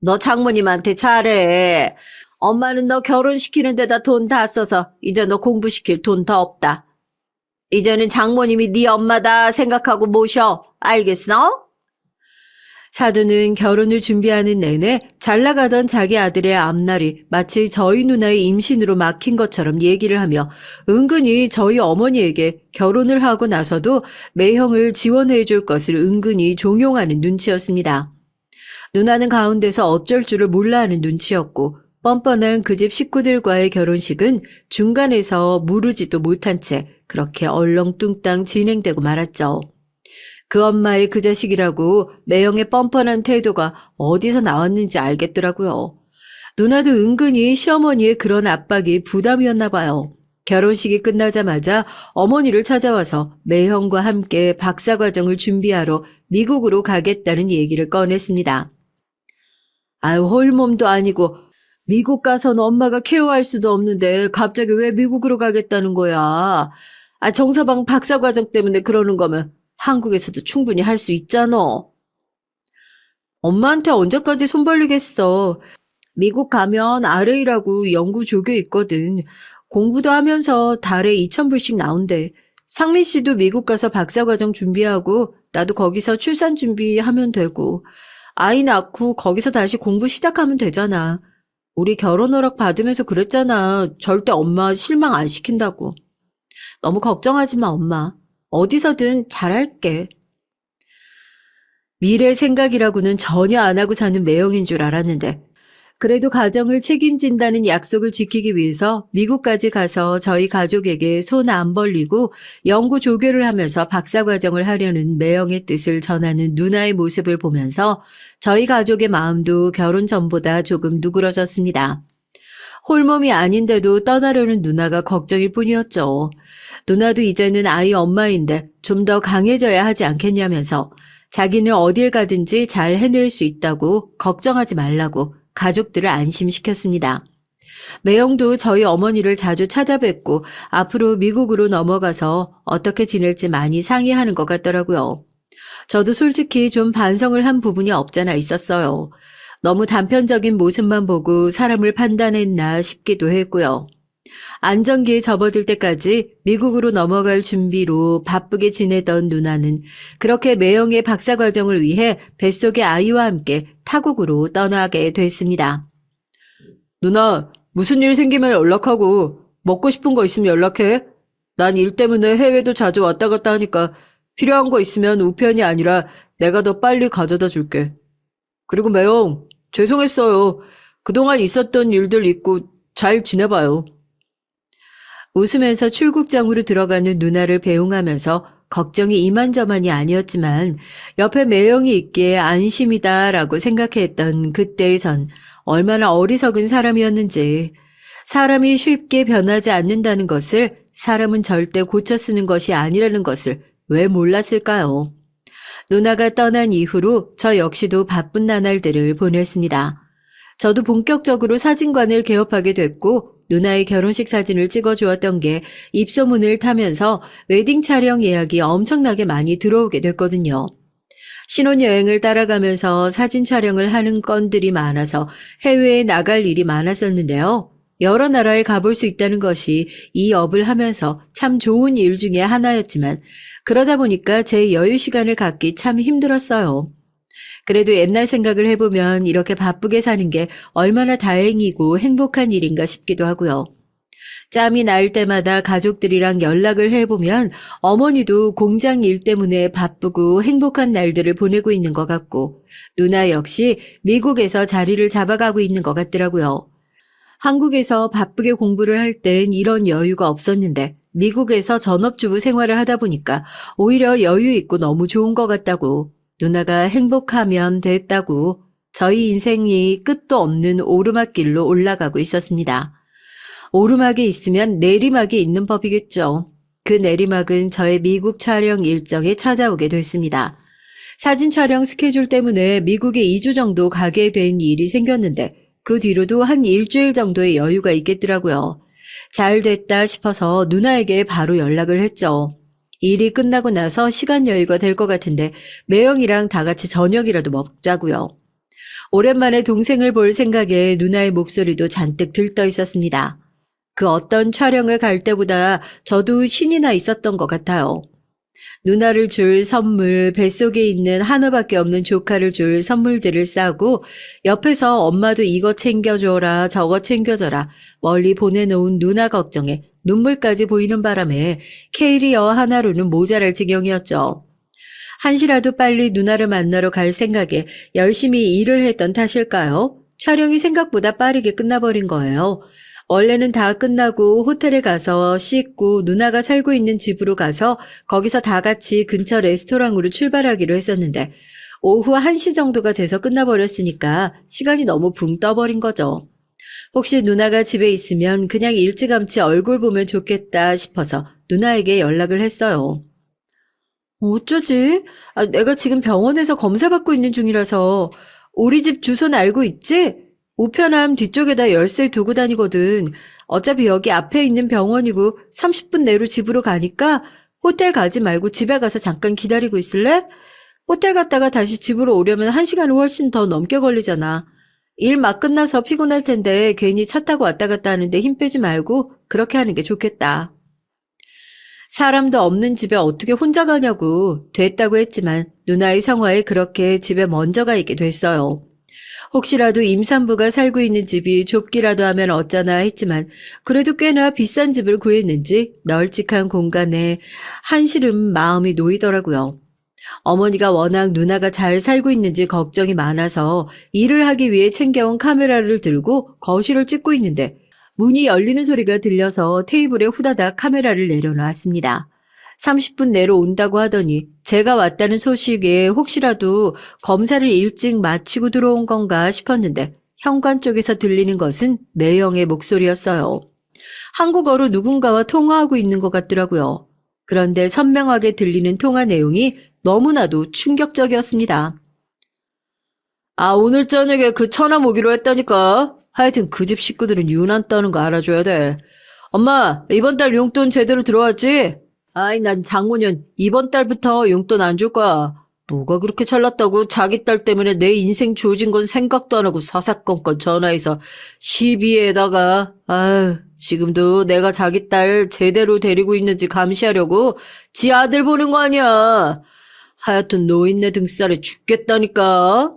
너 장모님한테 잘해. 엄마는 너 결혼시키는 데다 돈 다 써서 이제 너 공부시킬 돈 더 없다. 이제는 장모님이 네 엄마다 생각하고 모셔. 알겠어? 사돈은 결혼을 준비하는 내내 잘 나가던 자기 아들의 앞날이 마치 저희 누나의 임신으로 막힌 것처럼 얘기를 하며 은근히 저희 어머니에게 결혼을 하고 나서도 매형을 지원해 줄 것을 은근히 종용하는 눈치였습니다. 누나는 가운데서 어쩔 줄을 몰라 하는 눈치였고 뻔뻔한 그 집 식구들과의 결혼식은 중간에서 무르지도 못한 채 그렇게 얼렁뚱땅 진행되고 말았죠. 그 엄마의 그 자식이라고 매형의 뻔뻔한 태도가 어디서 나왔는지 알겠더라고요. 누나도 은근히 시어머니의 그런 압박이 부담이었나 봐요. 결혼식이 끝나자마자 어머니를 찾아와서 매형과 함께 박사과정을 준비하러 미국으로 가겠다는 얘기를 꺼냈습니다. 아유, 홀몸도 아니고 미국 가서는 엄마가 케어할 수도 없는데 갑자기 왜 미국으로 가겠다는 거야? 정서방 박사과정 때문에 그러는 거면 한국에서도 충분히 할 수 있잖아. 엄마한테 언제까지 손 벌리겠어. 미국 가면 RA라고 연구 조교 있거든. 공부도 하면서 달에 2,000불씩 나온대. 상민 씨도 미국 가서 박사과정 준비하고 나도 거기서 출산 준비하면 되고 아이 낳고 거기서 다시 공부 시작하면 되잖아. 우리 결혼 허락 받으면서 그랬잖아. 절대 엄마 실망 안 시킨다고. 너무 걱정하지 마, 엄마. 어디서든 잘할게. 미래 생각이라고는 전혀 안 하고 사는 매형인 줄 알았는데 그래도 가정을 책임진다는 약속을 지키기 위해서 미국까지 가서 저희 가족에게 손 안 벌리고 연구 조교를 하면서 박사과정을 하려는 매형의 뜻을 전하는 누나의 모습을 보면서 저희 가족의 마음도 결혼 전보다 조금 누그러졌습니다. 홀몸이 아닌데도 떠나려는 누나가 걱정일 뿐이었죠. 누나도 이제는 아이 엄마인데 좀 더 강해져야 하지 않겠냐면서 자기는 어딜 가든지 잘 해낼 수 있다고 걱정하지 말라고 가족들을 안심시켰습니다. 매형도 저희 어머니를 자주 찾아뵙고 앞으로 미국으로 넘어가서 어떻게 지낼지 많이 상의하는 것 같더라고요. 저도 솔직히 좀 반성을 한 부분이 없잖아 있었어요. 너무 단편적인 모습만 보고 사람을 판단했나 싶기도 했고요. 안정기에 접어들 때까지 미국으로 넘어갈 준비로 바쁘게 지내던 누나는 그렇게 매형의 박사과정을 위해 뱃속의 아이와 함께 타국으로 떠나게 됐습니다. 누나, 무슨 일 생기면 연락하고 먹고 싶은 거 있으면 연락해. 난 일 때문에 해외도 자주 왔다 갔다 하니까 필요한 거 있으면 우편이 아니라 내가 더 빨리 가져다 줄게. 그리고 매형, 죄송했어요. 그동안 있었던 일들 잊고 잘 지내봐요. 웃으면서 출국장으로 들어가는 누나를 배웅하면서 걱정이 이만저만이 아니었지만 옆에 매형이 있기에 안심이다라고 생각했던 그때의 전 얼마나 어리석은 사람이었는지 사람이 쉽게 변하지 않는다는 것을 사람은 절대 고쳐 쓰는 것이 아니라는 것을 왜 몰랐을까요? 누나가 떠난 이후로 저 역시도 바쁜 나날들을 보냈습니다. 저도 본격적으로 사진관을 개업하게 됐고 누나의 결혼식 사진을 찍어주었던 게 입소문을 타면서 웨딩 촬영 예약이 엄청나게 많이 들어오게 됐거든요. 신혼여행을 따라가면서 사진 촬영을 하는 건들이 많아서 해외에 나갈 일이 많았었는데요. 여러 나라에 가볼 수 있다는 것이 이 업을 하면서 참 좋은 일 중에 하나였지만 그러다 보니까 제 여유 시간을 갖기 참 힘들었어요. 그래도 옛날 생각을 해보면 이렇게 바쁘게 사는 게 얼마나 다행이고 행복한 일인가 싶기도 하고요. 짬이 날 때마다 가족들이랑 연락을 해보면 어머니도 공장 일 때문에 바쁘고 행복한 날들을 보내고 있는 것 같고 누나 역시 미국에서 자리를 잡아가고 있는 것 같더라고요. 한국에서 바쁘게 공부를 할 땐 이런 여유가 없었는데 미국에서 전업주부 생활을 하다 보니까 오히려 여유 있고 너무 좋은 것 같다고 누나가 행복하면 됐다고 저희 인생이 끝도 없는 오르막길로 올라가고 있었습니다. 오르막이 있으면 내리막이 있는 법이겠죠. 그 내리막은 저의 미국 촬영 일정에 찾아오게 됐습니다. 사진 촬영 스케줄 때문에 미국에 2주 정도 가게 된 일이 생겼는데 그 뒤로도 한 일주일 정도의 여유가 있겠더라고요. 잘 됐다 싶어서 누나에게 바로 연락을 했죠. 일이 끝나고 나서 시간 여유가 될 것 같은데 매형이랑 다 같이 저녁이라도 먹자고요. 오랜만에 동생을 볼 생각에 누나의 목소리도 잔뜩 들떠 있었습니다. 그 어떤 촬영을 갈 때보다 저도 신이 나 있었던 것 같아요. 누나를 줄 선물, 뱃속에 있는 하나밖에 없는 조카를 줄 선물들을 싸고 옆에서 엄마도 이거 챙겨줘라 저거 챙겨줘라 멀리 보내놓은 누나 걱정에 눈물까지 보이는 바람에 캐리어 하나로는 모자랄 지경이었죠. 한시라도 빨리 누나를 만나러 갈 생각에 열심히 일을 했던 탓일까요? 촬영이 생각보다 빠르게 끝나버린 거예요. 원래는 다 끝나고 호텔에 가서 씻고 누나가 살고 있는 집으로 가서 거기서 다 같이 근처 레스토랑으로 출발하기로 했었는데 오후 1시 정도가 돼서 끝나버렸으니까 시간이 너무 붕 떠버린 거죠. 혹시 누나가 집에 있으면 그냥 일찌감치 얼굴 보면 좋겠다 싶어서 누나에게 연락을 했어요. 어쩌지? 내가 지금 병원에서 검사받고 있는 중이라서 우리 집 주소는 알고 있지? 우편함 뒤쪽에다 열쇠 두고 다니거든. 어차피 여기 앞에 있는 병원이고 30분 내로 집으로 가니까 호텔 가지 말고 집에 가서 잠깐 기다리고 있을래? 호텔 갔다가 다시 집으로 오려면 1시간을 훨씬 더 넘게 걸리잖아. 일 막 끝나서 피곤할 텐데 괜히 차 타고 왔다 갔다 하는데 힘 빼지 말고 그렇게 하는 게 좋겠다. 사람도 없는 집에 어떻게 혼자 가냐고 됐다고 했지만 누나의 성화에 그렇게 집에 먼저 가 있게 됐어요. 혹시라도 임산부가 살고 있는 집이 좁기라도 하면 어쩌나 했지만 그래도 꽤나 비싼 집을 구했는지 널찍한 공간에 한시름 마음이 놓이더라고요. 어머니가 워낙 누나가 잘 살고 있는지 걱정이 많아서 일을 하기 위해 챙겨온 카메라를 들고 거실을 찍고 있는데 문이 열리는 소리가 들려서 테이블에 후다닥 카메라를 내려놨습니다. 30분 내로 온다고 하더니 제가 왔다는 소식에 혹시라도 검사를 일찍 마치고 들어온 건가 싶었는데 현관 쪽에서 들리는 것은 매형의 목소리였어요. 한국어로 누군가와 통화하고 있는 것 같더라고요. 그런데 선명하게 들리는 통화 내용이 너무나도 충격적이었습니다. 오늘 저녁에 그 처남 오기로 했다니까. 하여튼 그 집 식구들은 유난 떠는 거 알아줘야 돼. 엄마, 이번 달 용돈 제대로 들어왔지? 난 장모년 이번 달부터 용돈 안 줄 거야. 뭐가 그렇게 잘났다고 자기 딸 때문에 내 인생 조진 건 생각도 안 하고 사사건건 전화해서 시비에다가 지금도 내가 자기 딸 제대로 데리고 있는지 감시하려고 지 아들 보는 거 아니야. 하여튼 노인네 등살에 죽겠다니까.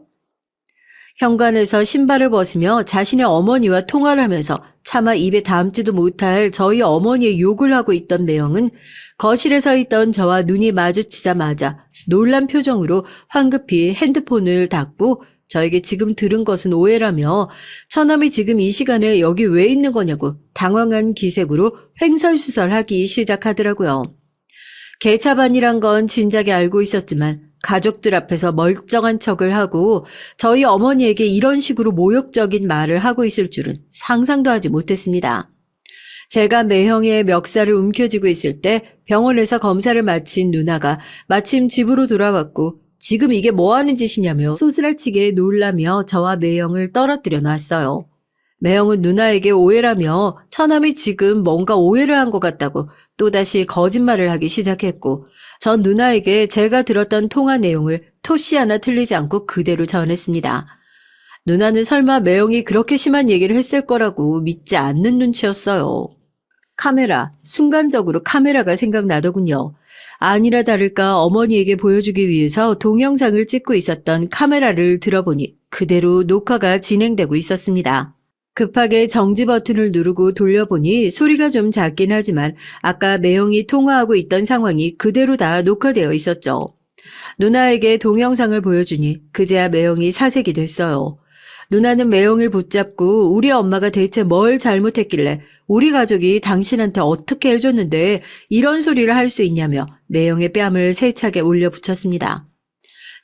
현관에서 신발을 벗으며 자신의 어머니와 통화를 하면서 차마 입에 담지도 못할 저희 어머니의 욕을 하고 있던 매형은 거실에 서 있던 저와 눈이 마주치자마자 놀란 표정으로 황급히 핸드폰을 닫고 저에게 지금 들은 것은 오해라며 처남이 지금 이 시간에 여기 왜 있는 거냐고 당황한 기색으로 횡설수설하기 시작하더라고요. 개차반이란 건 진작에 알고 있었지만 가족들 앞에서 멀쩡한 척을 하고 저희 어머니에게 이런 식으로 모욕적인 말을 하고 있을 줄은 상상도 하지 못했습니다. 제가 매형의 멱살을 움켜쥐고 있을 때 병원에서 검사를 마친 누나가 마침 집으로 돌아왔고 지금 이게 뭐 하는 짓이냐며 소스라치게 놀라며 저와 매형을 떨어뜨려 놨어요. 매형은 누나에게 오해라며 처남이 지금 뭔가 오해를 한 것 같다고 또다시 거짓말을 하기 시작했고 전 누나에게 제가 들었던 통화 내용을 토시 하나 틀리지 않고 그대로 전했습니다. 누나는 설마 매형이 그렇게 심한 얘기를 했을 거라고 믿지 않는 눈치였어요. 카메라, 순간적으로 카메라가 생각나더군요. 아니라 다를까 어머니에게 보여주기 위해서 동영상을 찍고 있었던 카메라를 들어보니 그대로 녹화가 진행되고 있었습니다. 급하게 정지 버튼을 누르고 돌려보니 소리가 좀 작긴 하지만 아까 매형이 통화하고 있던 상황이 그대로 다 녹화되어 있었죠. 누나에게 동영상을 보여주니 그제야 매형이 사색이 됐어요. 누나는 매형을 붙잡고 우리 엄마가 대체 뭘 잘못했길래 우리 가족이 당신한테 어떻게 해줬는데 이런 소리를 할 수 있냐며 매형의 뺨을 세차게 올려붙였습니다.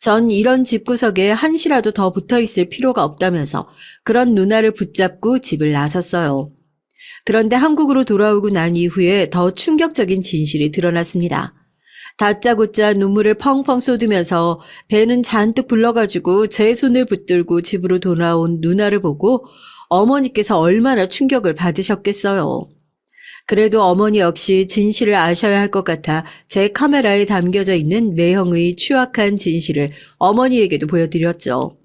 전 이런 집구석에 한시라도 더 붙어 있을 필요가 없다면서 그런 누나를 붙잡고 집을 나섰어요. 그런데 한국으로 돌아오고 난 이후에 더 충격적인 진실이 드러났습니다. 다짜고짜 눈물을 펑펑 쏟으면서 배는 잔뜩 불러가지고 제 손을 붙들고 집으로 돌아온 누나를 보고 어머니께서 얼마나 충격을 받으셨겠어요. 그래도 어머니 역시 진실을 아셔야 할 것 같아 제 카메라에 담겨져 있는 매형의 추악한 진실을 어머니에게도 보여드렸죠.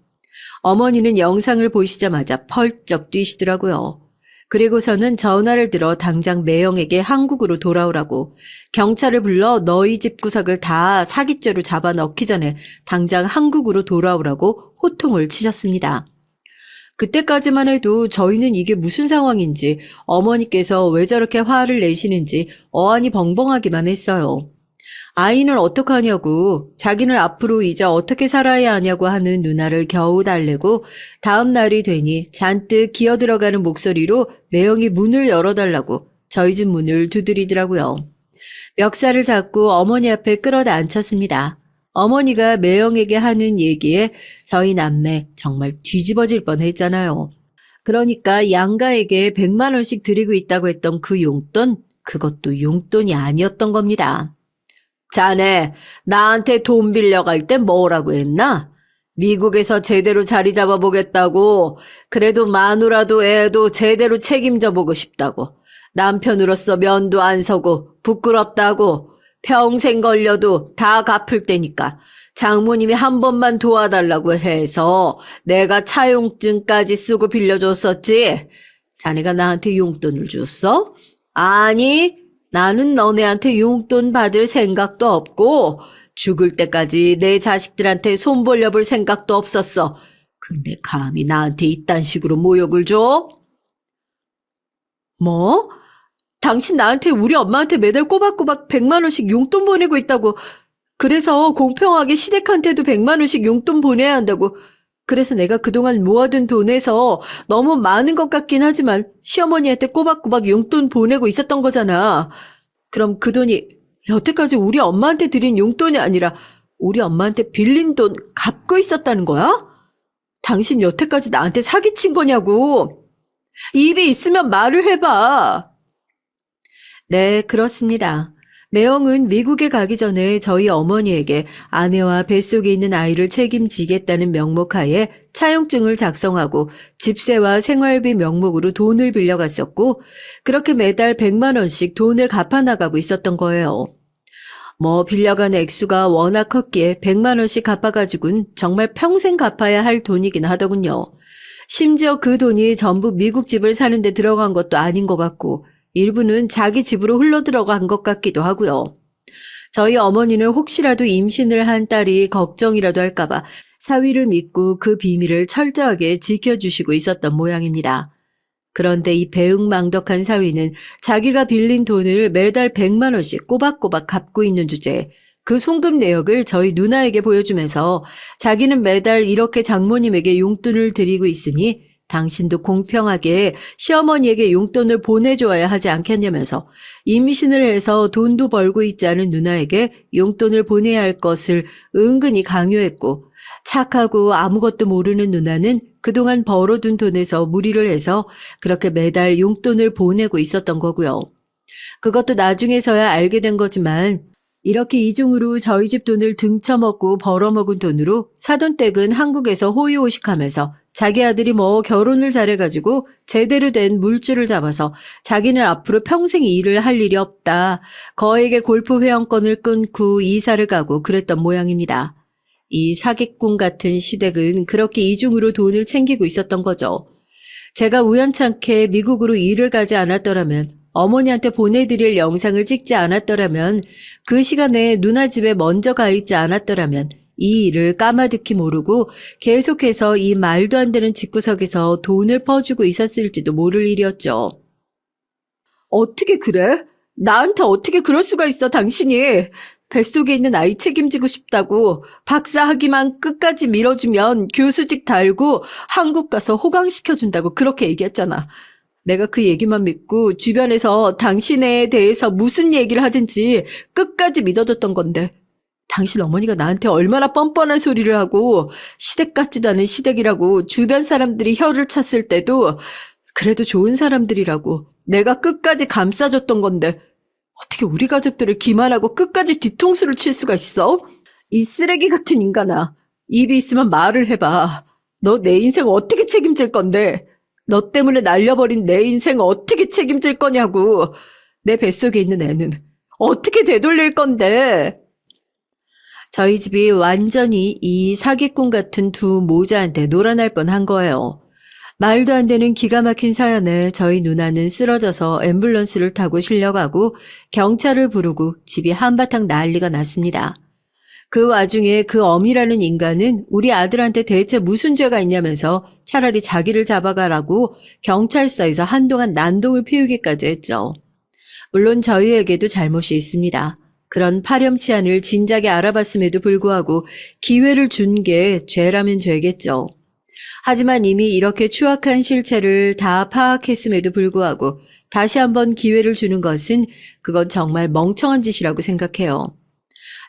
어머니는 영상을 보시자마자 펄쩍 뛰시더라고요. 그리고서는 전화를 들어 당장 매형에게 한국으로 돌아오라고 경찰을 불러 너희 집 구석을 다 사기죄로 잡아넣기 전에 당장 한국으로 돌아오라고 호통을 치셨습니다. 그때까지만 해도 저희는 이게 무슨 상황인지 어머니께서 왜 저렇게 화를 내시는지 어안이 벙벙하기만 했어요. 아이는 어떡하냐고 자기는 앞으로 이제 어떻게 살아야 하냐고 하는 누나를 겨우 달래고 다음 날이 되니 잔뜩 기어들어가는 목소리로 매형이 문을 열어달라고 저희 집 문을 두드리더라고요. 멱살을 잡고 어머니 앞에 끌어다 앉혔습니다. 어머니가 매형에게 하는 얘기에 저희 남매 정말 뒤집어질 뻔했잖아요. 그러니까 양가에게 100만 원씩 드리고 있다고 했던 그 용돈, 그것도 용돈이 아니었던 겁니다. 자네, 나한테 돈 빌려갈 때 뭐라고 했나? 미국에서 제대로 자리 잡아보겠다고, 그래도 마누라도 애도 제대로 책임져 보고 싶다고, 남편으로서 면도 안 서고 부끄럽다고, 평생 걸려도 다 갚을 테니까 장모님이 한 번만 도와달라고 해서 내가 차용증까지 쓰고 빌려줬었지. 자네가 나한테 용돈을 줬어? 아니, 나는 너네한테 용돈 받을 생각도 없고 죽을 때까지 내 자식들한테 손 벌려볼 생각도 없었어. 근데 감히 나한테 이딴 식으로 모욕을 줘? 뭐? 당신 나한테 우리 엄마한테 매달 꼬박꼬박 100만 원씩 용돈 보내고 있다고. 그래서 공평하게 시댁한테도 100만 원씩 용돈 보내야 한다고. 그래서 내가 그동안 모아둔 돈에서 너무 많은 것 같긴 하지만 시어머니한테 꼬박꼬박 용돈 보내고 있었던 거잖아. 그럼 그 돈이 여태까지 우리 엄마한테 드린 용돈이 아니라 우리 엄마한테 빌린 돈 갚고 있었다는 거야? 당신 여태까지 나한테 사기친 거냐고. 입이 있으면 말을 해봐. 네, 그렇습니다. 매형은 미국에 가기 전에 저희 어머니에게 아내와 뱃속에 있는 아이를 책임지겠다는 명목하에 차용증을 작성하고 집세와 생활비 명목으로 돈을 빌려갔었고 그렇게 매달 100만 원씩 돈을 갚아나가고 있었던 거예요. 뭐 빌려간 액수가 워낙 컸기에 100만 원씩 갚아가지고는 정말 평생 갚아야 할 돈이긴 하더군요. 심지어 그 돈이 전부 미국 집을 사는 데 들어간 것도 아닌 것 같고 일부는 자기 집으로 흘러들어간 것 같기도 하고요. 저희 어머니는 혹시라도 임신을 한 딸이 걱정이라도 할까봐 사위를 믿고 그 비밀을 철저하게 지켜주시고 있었던 모양입니다. 그런데 이 배은망덕한 사위는 자기가 빌린 돈을 매달 100만 원씩 꼬박꼬박 갚고 있는 주제에 그 송금 내역을 저희 누나에게 보여주면서 자기는 매달 이렇게 장모님에게 용돈을 드리고 있으니 당신도 공평하게 시어머니에게 용돈을 보내줘야 하지 않겠냐면서 임신을 해서 돈도 벌고 있지 않은 누나에게 용돈을 보내야 할 것을 은근히 강요했고 착하고 아무것도 모르는 누나는 그동안 벌어둔 돈에서 무리를 해서 그렇게 매달 용돈을 보내고 있었던 거고요. 그것도 나중에서야 알게 된 거지만 이렇게 이중으로 저희 집 돈을 등쳐먹고 벌어먹은 돈으로 사돈댁은 한국에서 호의호식하면서 자기 아들이 뭐 결혼을 잘해가지고 제대로 된 물줄을 잡아서 자기는 앞으로 평생 일을 할 일이 없다. 거액의 골프 회원권을 끊고 이사를 가고 그랬던 모양입니다. 이 사기꾼 같은 시댁은 그렇게 이중으로 돈을 챙기고 있었던 거죠. 제가 우연찮게 미국으로 일을 가지 않았더라면 어머니한테 보내드릴 영상을 찍지 않았더라면 그 시간에 누나 집에 먼저 가 있지 않았더라면 이 일을 까마득히 모르고 계속해서 이 말도 안 되는 집구석에서 돈을 퍼주고 있었을지도 모를 일이었죠. 어떻게 그래? 나한테 어떻게 그럴 수가 있어, 당신이? 뱃속에 있는 아이 책임지고 싶다고 박사학위만 끝까지 밀어주면 교수직 달고 한국 가서 호강시켜준다고 그렇게 얘기했잖아. 내가 그 얘기만 믿고 주변에서 당신에 대해서 무슨 얘기를 하든지 끝까지 믿어줬던 건데 당신 어머니가 나한테 얼마나 뻔뻔한 소리를 하고 시댁 같지도 않은 시댁이라고 주변 사람들이 혀를 찼을 때도 그래도 좋은 사람들이라고 내가 끝까지 감싸줬던 건데 어떻게 우리 가족들을 기만하고 끝까지 뒤통수를 칠 수가 있어? 이 쓰레기 같은 인간아. 입이 있으면 말을 해봐. 너 내 인생 어떻게 책임질 건데? 너 때문에 날려버린 내 인생 어떻게 책임질 거냐고. 내 뱃속에 있는 애는 어떻게 되돌릴 건데. 저희 집이 완전히 이 사기꾼 같은 두 모자한테 놀아날 뻔한 거예요. 말도 안 되는 기가 막힌 사연에 저희 누나는 쓰러져서 앰뷸런스를 타고 실려가고 경찰을 부르고 집이 한바탕 난리가 났습니다. 그 와중에 그 엄이라는 인간은 우리 아들한테 대체 무슨 죄가 있냐면서 차라리 자기를 잡아가라고 경찰서에서 한동안 난동을 피우기까지 했죠. 물론 저희에게도 잘못이 있습니다. 그런 파렴치한을 진작에 알아봤음에도 불구하고 기회를 준 게 죄라면 죄겠죠. 하지만 이미 이렇게 추악한 실체를 다 파악했음에도 불구하고 다시 한번 기회를 주는 것은 그건 정말 멍청한 짓이라고 생각해요.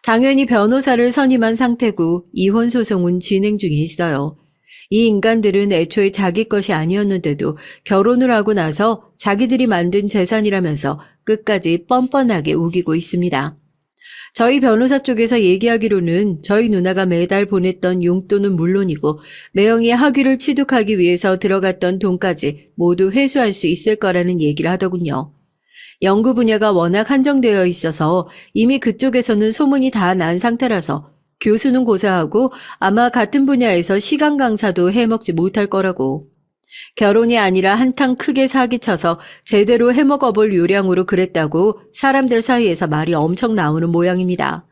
당연히 변호사를 선임한 상태고 이혼 소송은 진행 중에 있어요. 이 인간들은 애초에 자기 것이 아니었는데도 결혼을 하고 나서 자기들이 만든 재산이라면서 끝까지 뻔뻔하게 우기고 있습니다. 저희 변호사 쪽에서 얘기하기로는 저희 누나가 매달 보냈던 용돈은 물론이고 매형이 학위를 취득하기 위해서 들어갔던 돈까지 모두 회수할 수 있을 거라는 얘기를 하더군요. 연구 분야가 워낙 한정되어 있어서 이미 그쪽에서는 소문이 다 난 상태라서 교수는 고사하고 아마 같은 분야에서 시간 강사도 해먹지 못할 거라고. 결혼이 아니라 한탕 크게 사기쳐서 제대로 해먹어볼 요량으로 그랬다고 사람들 사이에서 말이 엄청 나오는 모양입니다.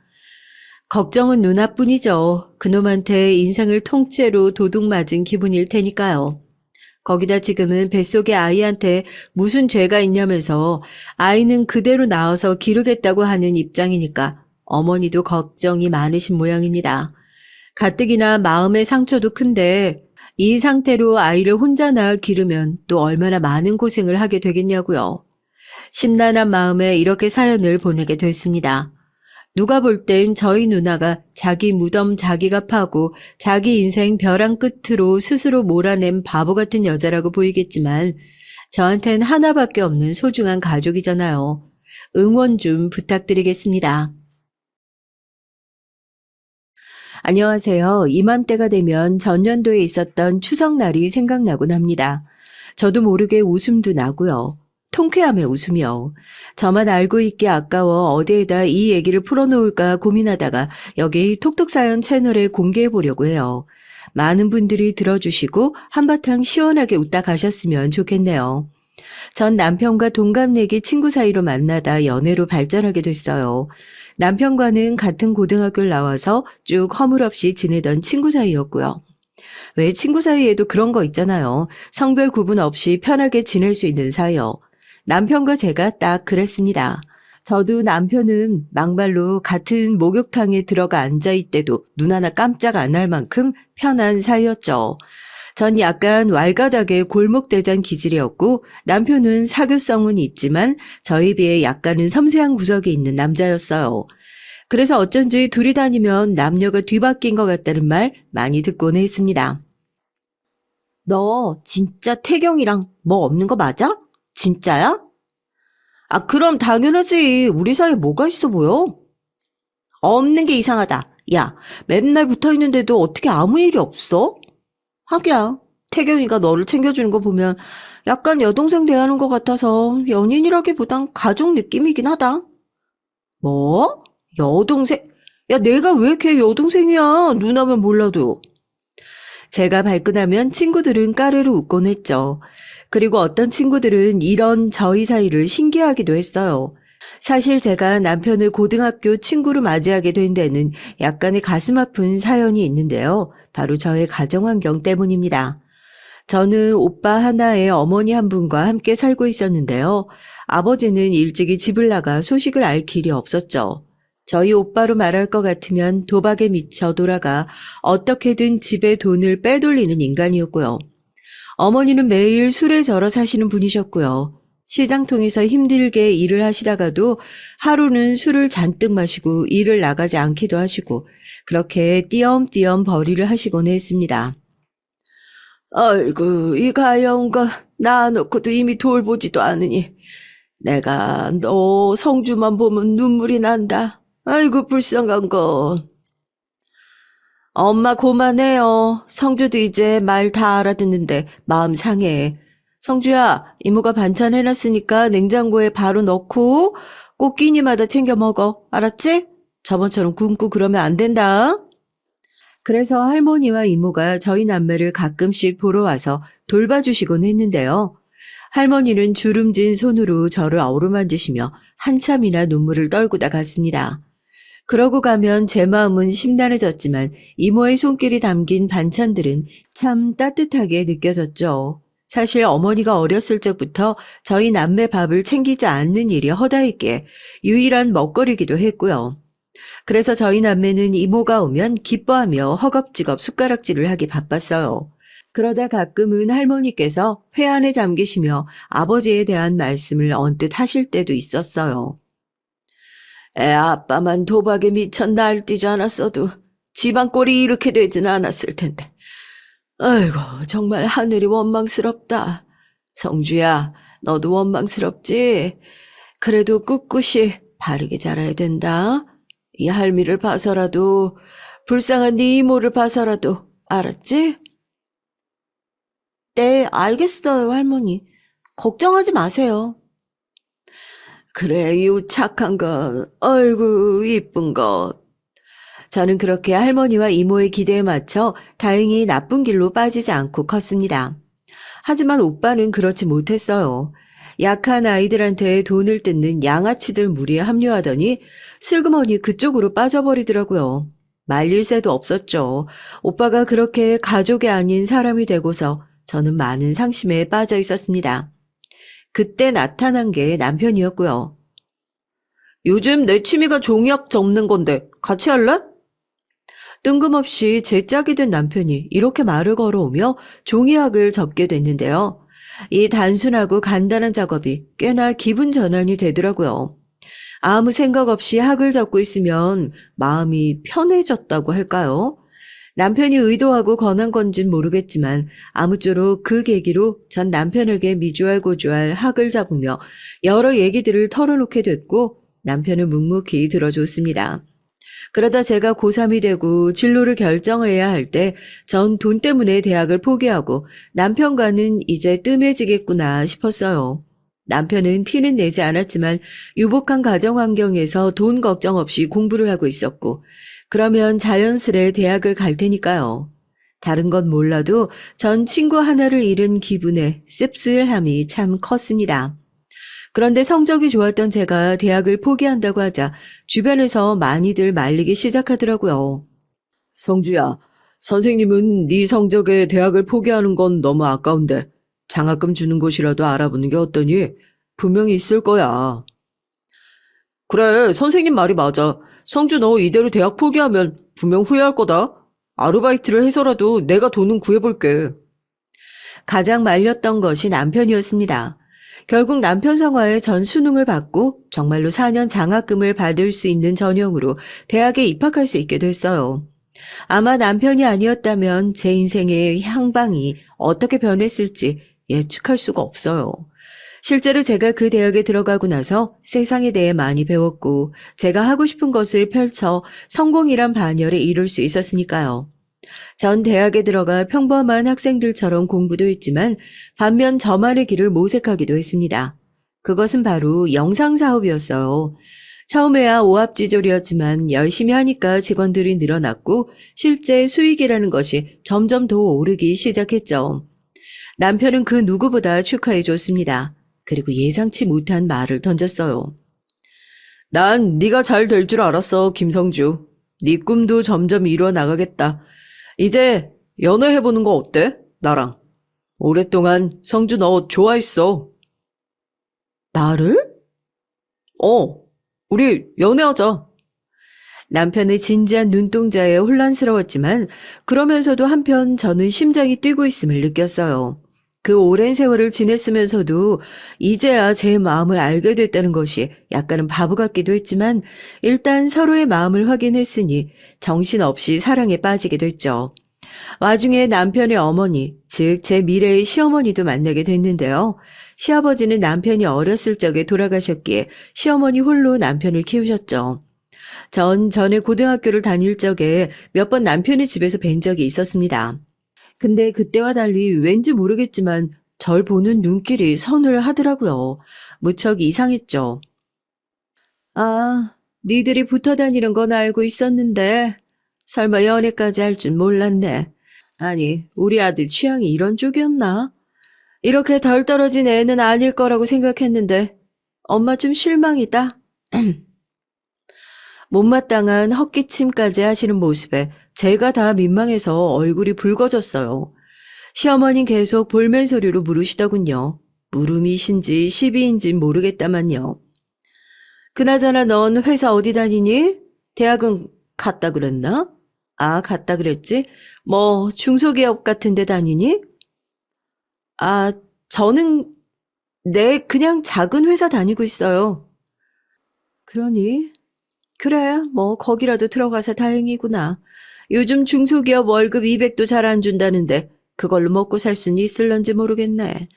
걱정은 누나뿐이죠. 그놈한테 인생을 통째로 도둑 맞은 기분일 테니까요. 거기다 지금은 뱃속의 아이한테 무슨 죄가 있냐면서 아이는 그대로 낳아서 기르겠다고 하는 입장이니까 어머니도 걱정이 많으신 모양입니다. 가뜩이나 마음의 상처도 큰데 이 상태로 아이를 혼자 낳아 기르면 또 얼마나 많은 고생을 하게 되겠냐고요. 심란한 마음에 이렇게 사연을 보내게 됐습니다. 누가 볼 땐 저희 누나가 자기 무덤 자기가 파고 자기 인생 벼랑 끝으로 스스로 몰아낸 바보 같은 여자라고 보이겠지만 저한텐 하나밖에 없는 소중한 가족이잖아요. 응원 좀 부탁드리겠습니다. 안녕하세요. 이맘때가 되면 전년도에 있었던 추석날이 생각나곤 합니다. 저도 모르게 웃음도 나고요. 통쾌함의 웃음이요. 저만 알고 있기 아까워 어디에다 이 얘기를 풀어놓을까 고민하다가 여기 톡톡사연 채널에 공개해보려고 해요. 많은 분들이 들어주시고 한바탕 시원하게 웃다 가셨으면 좋겠네요. 전 남편과 동갑내기 친구 사이로 만나다 연애로 발전하게 됐어요. 남편과는 같은 고등학교를 나와서 쭉 허물없이 지내던 친구 사이였고요. 왜 친구 사이에도 그런 거 있잖아요. 성별 구분 없이 편하게 지낼 수 있는 사이요. 남편과 제가 딱 그랬습니다. 저도 남편은 막말로 같은 목욕탕에 들어가 앉아있대도 눈 하나 깜짝 안 할 만큼 편한 사이였죠. 전 약간 왈가닥의 골목대장 기질이었고 남편은 사교성은 있지만 저에 비해 약간은 섬세한 구석이 있는 남자였어요. 그래서 어쩐지 둘이 다니면 남녀가 뒤바뀐 것 같다는 말 많이 듣곤 했습니다. 너 진짜 태경이랑 뭐 없는 거 맞아? 진짜야? 아, 그럼 당연하지. 우리 사이에 뭐가 있어 보여? 없는 게 이상하다. 야, 맨날 붙어 있는데도 어떻게 아무 일이 없어? 하기야, 태경이가 너를 챙겨주는 거 보면 약간 여동생 대하는 것 같아서 연인이라기보단 가족 느낌이긴 하다. 뭐? 여동생? 야, 내가 왜 걔 여동생이야? 누나면 몰라도. 제가 발끈하면 친구들은 까르르 웃곤 했죠. 그리고 어떤 친구들은 이런 저희 사이를 신기하기도 했어요. 사실 제가 남편을 고등학교 친구로 맞이하게 된 데는 약간의 가슴 아픈 사연이 있는데요. 바로 저의 가정 환경 때문입니다. 저는 오빠 하나에 어머니 한 분과 함께 살고 있었는데요. 아버지는 일찍이 집을 나가 소식을 알 길이 없었죠. 저희 오빠로 말할 것 같으면 도박에 미쳐 돌아가 어떻게든 집에 돈을 빼돌리는 인간이었고요. 어머니는 매일 술에 절어 사시는 분이셨고요. 시장통에서 힘들게 일을 하시다가도 하루는 술을 잔뜩 마시고 일을 나가지 않기도 하시고 그렇게 띄엄띄엄 벌이를 하시곤 했습니다. 아이고, 이 가영과 낳아놓고도 이미 돌보지도 않으니 내가 너 성주만 보면 눈물이 난다. 아이고, 불쌍한 거. 엄마 고만해요. 성주도 이제 말 다 알아듣는데 마음 상해. 성주야, 이모가 반찬 해놨으니까 냉장고에 바로 넣고 꼭 끼니마다 챙겨 먹어. 알았지? 저번처럼 굶고 그러면 안 된다. 그래서 할머니와 이모가 저희 남매를 가끔씩 보러 와서 돌봐주시곤 했는데요. 할머니는 주름진 손으로 저를 어루만지시며 한참이나 눈물을 떨구다 갔습니다. 그러고 가면 제 마음은 심란해졌지만 이모의 손길이 담긴 반찬들은 참 따뜻하게 느껴졌죠. 사실 어머니가 어렸을 적부터 저희 남매 밥을 챙기지 않는 일이 허다했기에 유일한 먹거리기도 했고요. 그래서 저희 남매는 이모가 오면 기뻐하며 허겁지겁 숟가락질을 하기 바빴어요. 그러다 가끔은 할머니께서 회 안에 잠기시며 아버지에 대한 말씀을 언뜻 하실 때도 있었어요. 애 아빠만 도박에 미쳐 날뛰지 않았어도 집안 꼴이 이렇게 되진 않았을 텐데. 아이고, 정말 하늘이 원망스럽다. 성주야, 너도 원망스럽지? 그래도 꿋꿋이 바르게 자라야 된다. 이 할미를 봐서라도, 불쌍한 네 이모를 봐서라도, 알았지? 네, 알겠어요, 할머니. 걱정하지 마세요. 그래, 이 착한 것. 아이고, 이쁜 것. 저는 그렇게 할머니와 이모의 기대에 맞춰 다행히 나쁜 길로 빠지지 않고 컸습니다. 하지만 오빠는 그렇지 못했어요. 약한 아이들한테 돈을 뜯는 양아치들 무리에 합류하더니 슬그머니 그쪽으로 빠져버리더라고요. 말릴 새도 없었죠. 오빠가 그렇게 가족이 아닌 사람이 되고서 저는 많은 상심에 빠져 있었습니다. 그때 나타난 게 남편이었고요. 요즘 내 취미가 종이학 접는 건데 같이 할래? 뜬금없이 제 짝이 된 남편이 이렇게 말을 걸어오며 종이학을 접게 됐는데요. 이 단순하고 간단한 작업이 꽤나 기분 전환이 되더라고요. 아무 생각 없이 학을 접고 있으면 마음이 편해졌다고 할까요? 남편이 의도하고 권한 건진 모르겠지만 아무쪼록 그 계기로 전 남편에게 미주알 고주알 학을 잡으며 여러 얘기들을 털어놓게 됐고 남편은 묵묵히 들어줬습니다. 그러다 제가 고3이 되고 진로를 결정해야 할 때 전 돈 때문에 대학을 포기하고 남편과는 이제 뜸해지겠구나 싶었어요. 남편은 티는 내지 않았지만 유복한 가정 환경에서 돈 걱정 없이 공부를 하고 있었고 그러면 자연스레 대학을 갈 테니까요. 다른 건 몰라도 전 친구 하나를 잃은 기분에 씁쓸함이 참 컸습니다. 그런데 성적이 좋았던 제가 대학을 포기한다고 하자 주변에서 많이들 말리기 시작하더라고요. 성주야, 선생님은 네 성적에 대학을 포기하는 건 너무 아까운데 장학금 주는 곳이라도 알아보는 게 어떠니? 분명히 있을 거야. 그래, 선생님 말이 맞아. 성주 너 이대로 대학 포기하면 분명 후회할 거다. 아르바이트를 해서라도 내가 돈은 구해볼게. 가장 말렸던 것이 남편이었습니다. 결국 남편 성화에 전 수능을 받고 정말로 4년 장학금을 받을 수 있는 전형으로 대학에 입학할 수 있게 됐어요. 아마 남편이 아니었다면 제 인생의 향방이 어떻게 변했을지 예측할 수가 없어요. 실제로 제가 그 대학에 들어가고 나서 세상에 대해 많이 배웠고 제가 하고 싶은 것을 펼쳐 성공이란 반열에 이룰 수 있었으니까요. 전 대학에 들어가 평범한 학생들처럼 공부도 했지만 반면 저만의 길을 모색하기도 했습니다. 그것은 바로 영상 사업이었어요. 처음에야 오합지졸이었지만 열심히 하니까 직원들이 늘어났고 실제 수익이라는 것이 점점 더 오르기 시작했죠. 남편은 그 누구보다 축하해 줬습니다. 그리고 예상치 못한 말을 던졌어요. 난 네가 잘 될 줄 알았어, 김성주. 네 꿈도 점점 이루어 나가겠다. 이제 연애해보는 거 어때? 나랑. 오랫동안 성주 너 좋아했어. 나를? 우리 연애하자. 남편의 진지한 눈동자에 혼란스러웠지만 그러면서도 한편 저는 심장이 뛰고 있음을 느꼈어요. 그 오랜 세월을 지냈으면서도 이제야 제 마음을 알게 됐다는 것이 약간은 바보 같기도 했지만 일단 서로의 마음을 확인했으니 정신없이 사랑에 빠지게 됐죠. 와중에 남편의 어머니, 즉 제 미래의 시어머니도 만나게 됐는데요. 시아버지는 남편이 어렸을 적에 돌아가셨기에 시어머니 홀로 남편을 키우셨죠. 전 전에 고등학교를 다닐 적에 몇 번 남편의 집에서 뵌 적이 있었습니다. 근데 그때와 달리 왠지 모르겠지만 절 보는 눈길이 서늘하더라고요. 무척 이상했죠. 아, 니들이 붙어 다니는 건 알고 있었는데 설마 연애까지 할 줄 몰랐네. 아니, 우리 아들 취향이 이런 쪽이었나? 이렇게 덜 떨어진 애는 아닐 거라고 생각했는데 엄마 좀 실망이다. 못마땅한 헛기침까지 하시는 모습에 제가 다 민망해서 얼굴이 붉어졌어요. 시어머니는 계속 볼멘 소리로 물으시더군요. 물음이신지 시비인지 모르겠다만요. 그나저나 넌 회사 어디 다니니? 대학은 갔다 그랬나? 아, 갔다 그랬지? 뭐 중소기업 같은 데 다니니? 아, 저는 그냥 작은 회사 다니고 있어요. 그러니? 그래, 뭐 거기라도 들어가서 다행이구나. 요즘 중소기업 월급 200도 잘 안 준다는데 그걸로 먹고 살 수는 있을런지 모르겠네.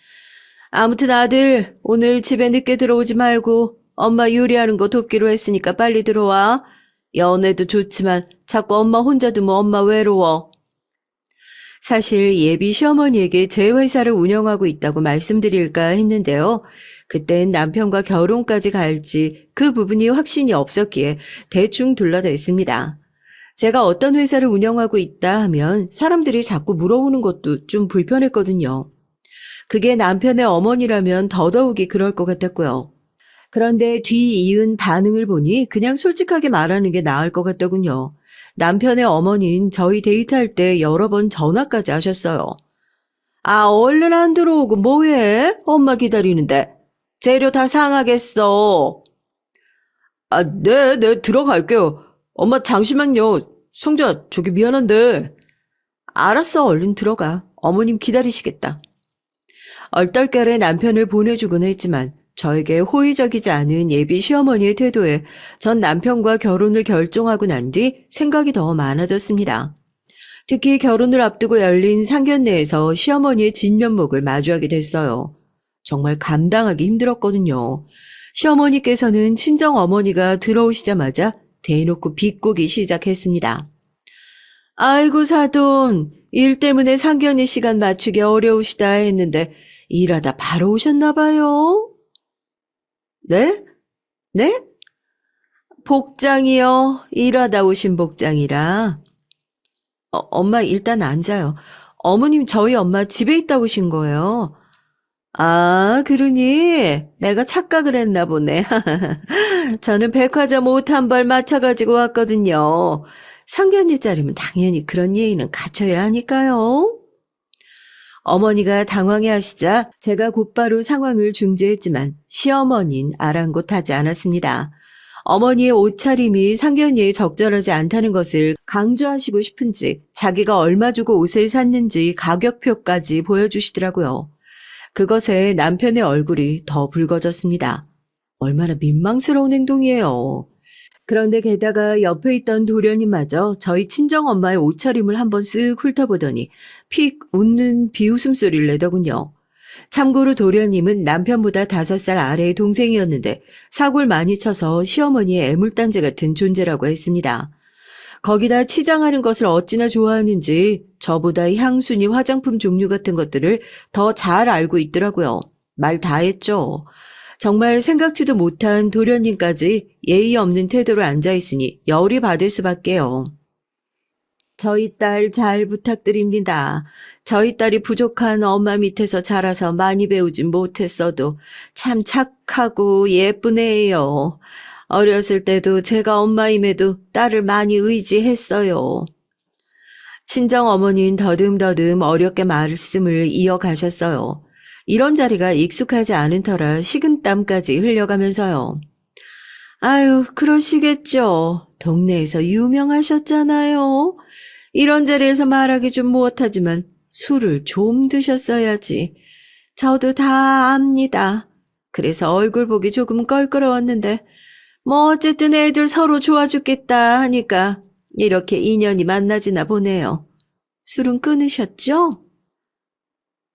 아무튼 아들, 오늘 집에 늦게 들어오지 말고 엄마 요리하는 거 돕기로 했으니까 빨리 들어와. 연애도 좋지만 자꾸 엄마 혼자 두면 엄마 외로워. 사실 예비 시어머니에게 제 회사를 운영하고 있다고 말씀드릴까 했는데요. 그땐 남편과 결혼까지 갈지 그 부분이 확신이 없었기에 대충 둘러댔습니다. 제가 어떤 회사를 운영하고 있다 하면 사람들이 자꾸 물어보는 것도 좀 불편했거든요. 그게 남편의 어머니라면 더더욱이 그럴 것 같았고요. 그런데 뒤이은 반응을 보니 그냥 솔직하게 말하는 게 나을 것 같더군요. 남편의 어머니는 저희 데이트할 때 여러 번 전화까지 하셨어요. 아, 얼른 안 들어오고 뭐해? 엄마 기다리는데. 재료 다 상하겠어. 아, 네, 들어갈게요. 엄마 잠시만요. 성주야, 저기 미안한데. 알았어, 얼른 들어가. 어머님 기다리시겠다. 얼떨결에 남편을 보내주곤 했지만 저에게 호의적이지 않은 예비 시어머니의 태도에 전 남편과 결혼을 결정하고 난 뒤 생각이 더 많아졌습니다. 특히 결혼을 앞두고 열린 상견례에서 시어머니의 진면목을 마주하게 됐어요. 정말 감당하기 힘들었거든요. 시어머니께서는 친정어머니가 들어오시자마자 대놓고 비꼬기 시작했습니다. 아이고 사돈, 일 때문에 상견례 시간 맞추기 어려우시다 했는데 일하다 바로 오셨나 봐요. 네? 네? 복장이요. 일하다 오신 복장이라. 엄마 일단 앉아요. 어머님 저희 엄마 집에 있다 오신 거예요. 아, 그러니 내가 착각을 했나 보네. 저는 백화점 옷 한 벌 맞춰가지고 왔거든요. 상견례 자리면 당연히 그런 예의는 갖춰야 하니까요. 어머니가 당황해 하시자 제가 곧바로 상황을 중재했지만 시어머니는 아랑곳하지 않았습니다. 어머니의 옷차림이 상견례에 적절하지 않다는 것을 강조하시고 싶은지 자기가 얼마 주고 옷을 샀는지 가격표까지 보여주시더라고요. 그것에 남편의 얼굴이 더 붉어졌습니다. 얼마나 민망스러운 행동이에요. 그런데 게다가 옆에 있던 도련님마저 저희 친정엄마의 옷차림을 한번 쓱 훑어보더니 픽 웃는 비웃음소리를 내더군요. 참고로 도련님은 남편보다 5살 아래의 동생이었는데 사고를 많이 쳐서 시어머니의 애물단지 같은 존재라고 했습니다. 거기다 치장하는 것을 어찌나 좋아하는지 저보다 향수니 화장품 종류 같은 것들을 더 잘 알고 있더라고요. 말 다 했죠. 정말 생각지도 못한 도련님까지 예의 없는 태도로 앉아있으니 열이 받을 수밖에요. 저희 딸 잘 부탁드립니다. 저희 딸이 부족한 엄마 밑에서 자라서 많이 배우진 못했어도 참 착하고 예쁜 애예요. 어렸을 때도 제가 엄마임에도 딸을 많이 의지했어요. 친정어머니는 더듬더듬 어렵게 말씀을 이어가셨어요. 이런 자리가 익숙하지 않은 터라 식은땀까지 흘려가면서요. 아유, 그러시겠죠. 동네에서 유명하셨잖아요. 이런 자리에서 말하기 좀 못하지만 술을 좀 드셨어야지. 저도 다 압니다. 그래서 얼굴 보기 조금 껄끄러웠는데 뭐 어쨌든 애들 서로 좋아 죽겠다 하니까 이렇게 인연이 만나지나 보네요. 술은 끊으셨죠?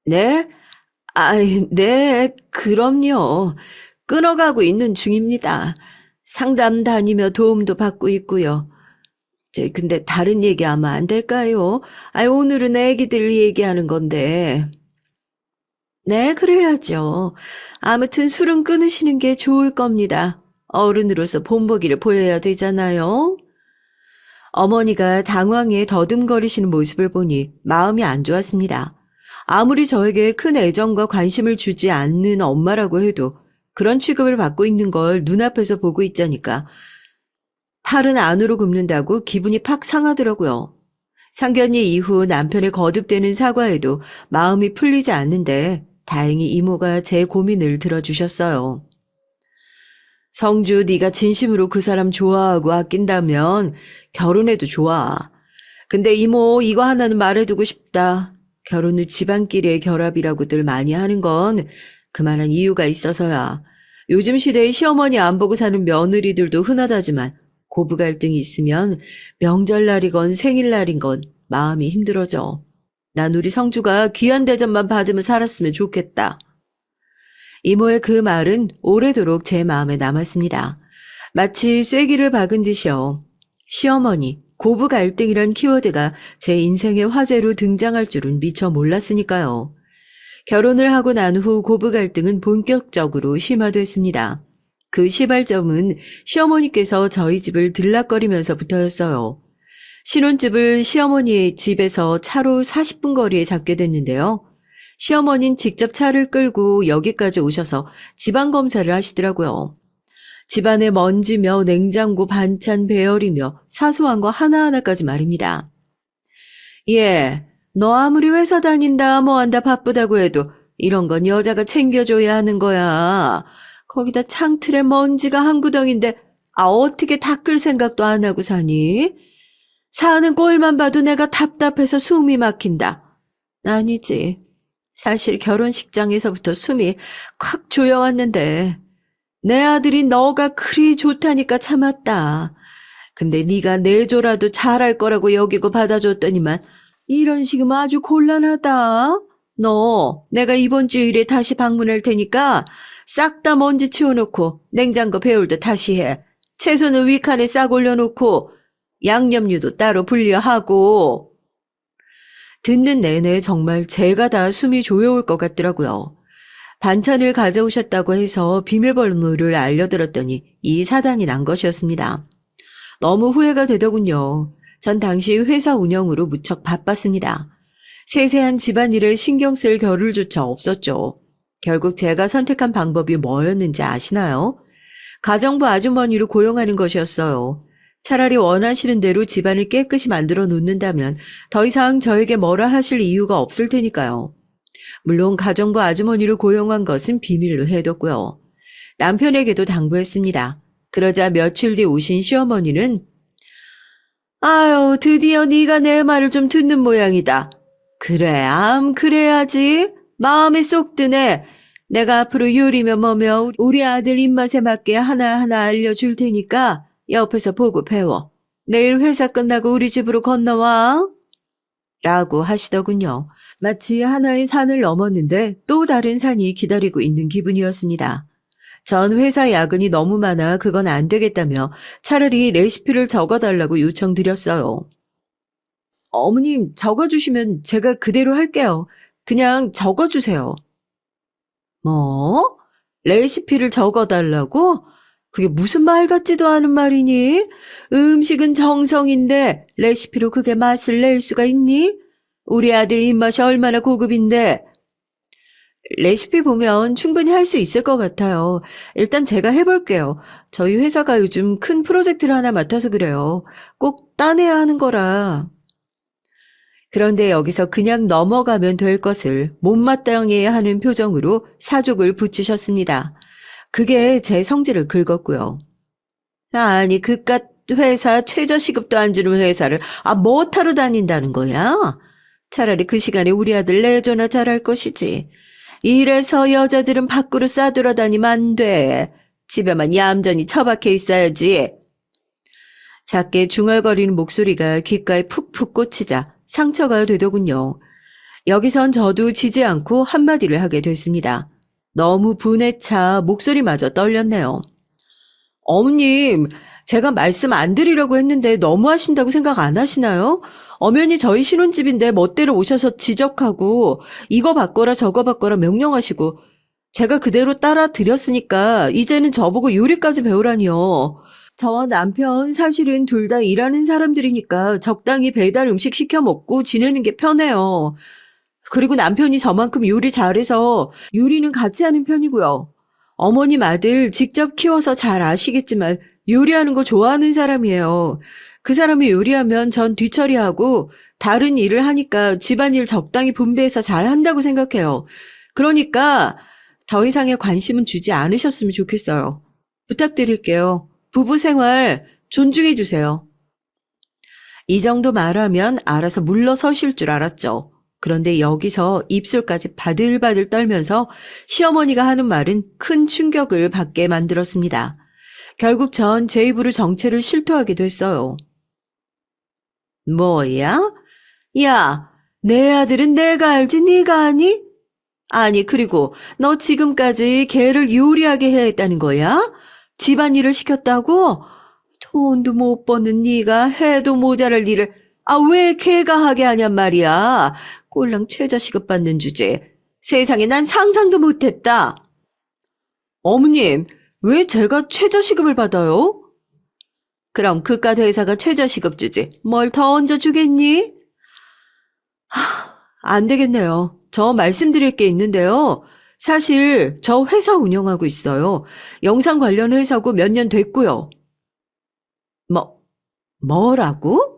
네? 네, 그럼요. 끊어가고 있는 중입니다. 상담 다니며 도움도 받고 있고요. 근데 다른 얘기하면 안 될까요? 오늘은 애기들 얘기하는 건데. 네, 그래야죠. 아무튼 술은 끊으시는 게 좋을 겁니다. 어른으로서 본보기를 보여야 되잖아요. 어머니가 당황해 더듬거리시는 모습을 보니 마음이 안 좋았습니다. 아무리 저에게 큰 애정과 관심을 주지 않는 엄마라고 해도 그런 취급을 받고 있는 걸 눈앞에서 보고 있자니까 팔은 안으로 굽는다고 기분이 팍 상하더라고요. 상견례 이후 남편의 거듭되는 사과에도 마음이 풀리지 않는데 다행히 이모가 제 고민을 들어주셨어요. 성주, 네가 진심으로 그 사람 좋아하고 아낀다면 결혼해도 좋아. 근데 이모 이거 하나는 말해두고 싶다. 결혼을 집안끼리의 결합이라고들 많이 하는 건 그만한 이유가 있어서야. 요즘 시대에 시어머니 안 보고 사는 며느리들도 흔하다지만 고부 갈등이 있으면 명절날이건 생일날인 건 마음이 힘들어져. 난 우리 성주가 귀한 대접만 받으면 살았으면 좋겠다. 이모의 그 말은 오래도록 제 마음에 남았습니다. 마치 쐐기를 박은 듯이요. 시어머니, 고부 갈등이란 키워드가 제 인생의 화제로 등장할 줄은 미처 몰랐으니까요. 결혼을 하고 난 후 고부 갈등은 본격적으로 심화됐습니다. 그 시발점은 시어머니께서 저희 집을 들락거리면서부터였어요. 신혼집을 시어머니의 집에서 차로 40분 거리에 잡게 됐는데요. 시어머니는 직접 차를 끌고 여기까지 오셔서 집안검사를 하시더라고요. 집안의 먼지며 냉장고 반찬 배열이며 사소한 거 하나하나까지 말입니다. 예, 너 아무리 회사 다닌다 뭐한다 바쁘다고 해도 이런 건 여자가 챙겨줘야 하는 거야. 거기다 창틀에 먼지가 한 구덩인데 어떻게 닦을 생각도 안 하고 사니? 사는 꼴만 봐도 내가 답답해서 숨이 막힌다. 아니지. 사실 결혼식장에서부터 숨이 콱 조여왔는데 내 아들이 너가 그리 좋다니까 참았다. 근데 네가 내조라도 잘할 거라고 여기고 받아줬더니만 이런 식이면 아주 곤란하다. 너 내가 이번 주일에 다시 방문할 테니까 싹 다 먼지 치워놓고 냉장고 배울도 다시 해. 채소는 위칸에 싹 올려놓고 양념류도 따로 분리하고. 듣는 내내 정말 제가 다 숨이 조여올 것 같더라고요. 반찬을 가져오셨다고 해서 비밀번호를 알려드렸더니 이 사단이 난 것이었습니다. 너무 후회가 되더군요. 전 당시 회사 운영으로 무척 바빴습니다. 세세한 집안일을 신경 쓸 겨를조차 없었죠. 결국 제가 선택한 방법이 뭐였는지 아시나요? 가정부 아주머니로 고용하는 것이었어요. 차라리 원하시는 대로 집안을 깨끗이 만들어 놓는다면 더 이상 저에게 뭐라 하실 이유가 없을 테니까요. 물론 가정부 아주머니를 고용한 것은 비밀로 해뒀고요. 남편에게도 당부했습니다. 그러자 며칠 뒤 오신 시어머니는 아유, 드디어 네가 내 말을 좀 듣는 모양이다. 그래, 그래야지. 마음에 쏙 드네. 내가 앞으로 요리며 뭐며 우리 아들 입맛에 맞게 하나하나 알려줄 테니까 옆에서 보고 배워. 내일 회사 끝나고 우리 집으로 건너와. 라고 하시더군요. 마치 하나의 산을 넘었는데 또 다른 산이 기다리고 있는 기분이었습니다. 전 회사 야근이 너무 많아 그건 안 되겠다며 차라리 레시피를 적어달라고 요청드렸어요. 어머님, 적어주시면 제가 그대로 할게요. 그냥 적어주세요. 뭐? 레시피를 적어달라고? 그게 무슨 말 같지도 않은 말이니? 음식은 정성인데 레시피로 그게 맛을 낼 수가 있니? 우리 아들 입맛이 얼마나 고급인데. 레시피 보면 충분히 할 수 있을 것 같아요. 일단 제가 해볼게요. 저희 회사가 요즘 큰 프로젝트를 하나 맡아서 그래요. 꼭 따내야 하는 거라. 그런데 여기서 그냥 넘어가면 될 것을 못마땅해 하는 표정으로 사족을 붙이셨습니다. 그게 제 성질을 긁었고요. 아니, 그깟 회사 최저시급도 안 주는 회사를 뭐 타러 다닌다는 거야? 차라리 그 시간에 우리 아들 내조나 잘할 것이지. 이래서 여자들은 밖으로 싸돌아다니면 안 돼. 집에만 얌전히 처박혀 있어야지. 작게 중얼거리는 목소리가 귓가에 푹푹 꽂히자 상처가 되더군요. 여기선 저도 지지 않고 한마디를 하게 됐습니다. 너무 분에 차 목소리마저 떨렸네요. 어머님, 제가 말씀 안 드리려고 했는데 너무 하신다고 생각 안 하시나요? 엄연히 저희 신혼집인데 멋대로 오셔서 지적하고 이거 바꿔라 저거 바꿔라 명령하시고 제가 그대로 따라 드렸으니까 이제는 저보고 요리까지 배우라니요. 저와 남편 사실은 둘 다 일하는 사람들이니까 적당히 배달 음식 시켜 먹고 지내는 게 편해요. 그리고 남편이 저만큼 요리 잘해서 요리는 같이 하는 편이고요. 어머님 아들 직접 키워서 잘 아시겠지만 요리하는 거 좋아하는 사람이에요. 그 사람이 요리하면 전 뒤처리하고 다른 일을 하니까 집안일 적당히 분배해서 잘 한다고 생각해요. 그러니까 더 이상의 관심은 주지 않으셨으면 좋겠어요. 부탁드릴게요. 부부 생활 존중해 주세요. 이 정도 말하면 알아서 물러서실 줄 알았죠. 그런데 여기서 입술까지 바들바들 떨면서 시어머니가 하는 말은 큰 충격을 받게 만들었습니다. 결국 전 제 입으로 정체를 실토하게 됐어요. 뭐야? 야, 내 아들은 내가 알지 네가 아니? 아니 그리고 너 지금까지 걔를 요리하게 했다는 거야? 집안일을 시켰다고? 돈도 못 버는 네가 해도 모자랄 일을 왜 걔가 하게 하냔 말이야. 꼴랑 최저시급 받는 주제. 세상에 난 상상도 못했다. 어머님, 왜 제가 최저시급을 받아요? 그럼 그깟 회사가 최저시급 주지. 뭘 더 얹어주겠니? 안 되겠네요. 저 말씀드릴 게 있는데요. 사실 저 회사 운영하고 있어요. 영상 관련 회사고 몇 년 됐고요. 뭐라고?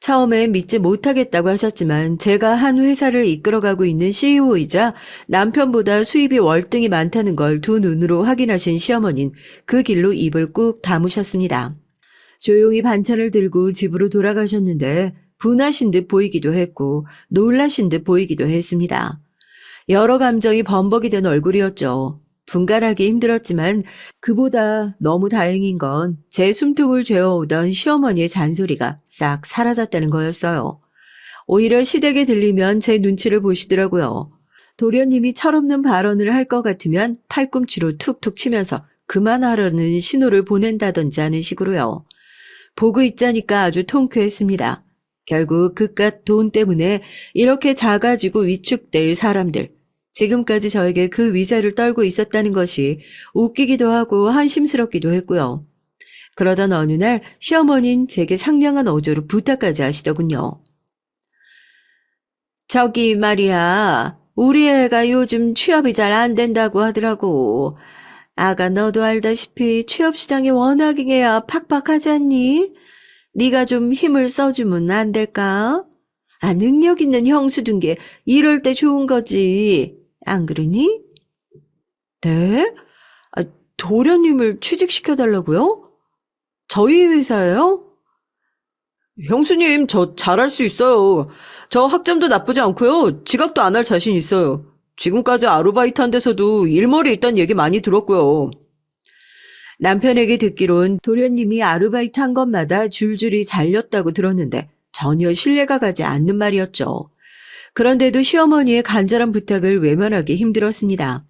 처음엔 믿지 못하겠다고 하셨지만 제가 한 회사를 이끌어가고 있는 CEO이자 남편보다 수입이 월등히 많다는 걸 두 눈으로 확인하신 시어머니는 그 길로 입을 꾹 다무셨습니다. 조용히 반찬을 들고 집으로 돌아가셨는데 분하신 듯 보이기도 했고 놀라신 듯 보이기도 했습니다. 여러 감정이 범벅이 된 얼굴이었죠. 분간하기 힘들었지만 그보다 너무 다행인 건 제 숨통을 죄어오던 시어머니의 잔소리가 싹 사라졌다는 거였어요. 오히려 시댁에 들리면 제 눈치를 보시더라고요. 도련님이 철없는 발언을 할 것 같으면 팔꿈치로 툭툭 치면서 그만하라는 신호를 보낸다든지 하는 식으로요. 보고 있자니까 아주 통쾌했습니다. 결국 그깟 돈 때문에 이렇게 작아지고 위축될 사람들, 지금까지 저에게 그 위세를 떨고 있었다는 것이 웃기기도 하고 한심스럽기도 했고요. 그러던 어느 날 시어머니는 제게 상냥한 어조로 부탁까지 하시더군요. 저기 말이야, 우리 애가 요즘 취업이 잘 안 된다고 하더라고. 아가 너도 알다시피 취업시장이 워낙에 팍팍하지 않니? 네가 좀 힘을 써주면 안 될까? 능력 있는 형수 둔 게 이럴 때 좋은 거지. 안 그러니? 네? 도련님을 취직시켜달라고요? 저희 회사예요? 형수님, 저 잘할 수 있어요. 저 학점도 나쁘지 않고요. 지각도 안 할 자신 있어요. 지금까지 아르바이트 한 데서도 일머리 있다는 얘기 많이 들었고요. 남편에게 듣기론 도련님이 아르바이트 한 것마다 줄줄이 잘렸다고 들었는데 전혀 신뢰가 가지 않는 말이었죠. 그런데도 시어머니의 간절한 부탁을 외면하기 힘들었습니다.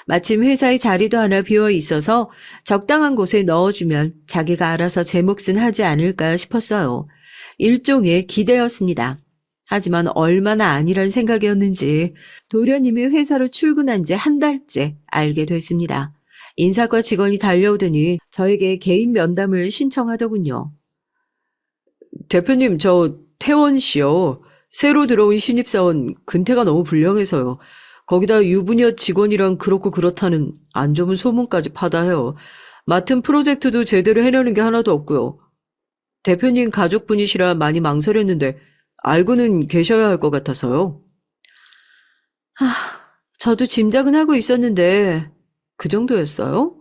마침 회사에 자리도 하나 비어 있어서 적당한 곳에 넣어주면 자기가 알아서 제 몫은 하지 않을까 싶었어요. 일종의 기대였습니다. 하지만 얼마나 아니란 생각이었는지 도련님이 회사로 출근한 지 한 달째 알게 됐습니다. 인사과 직원이 달려오더니 저에게 개인 면담을 신청하더군요. 대표님, 저 태원 씨요. 새로 들어온 신입사원 근태가 너무 불량해서요. 거기다 유부녀 직원이랑 그렇고 그렇다는 안 좋은 소문까지 파다해요. 맡은 프로젝트도 제대로 해내는 게 하나도 없고요. 대표님 가족분이시라 많이 망설였는데 알고는 계셔야 할 것 같아서요. 저도 짐작은 하고 있었는데 그 정도였어요?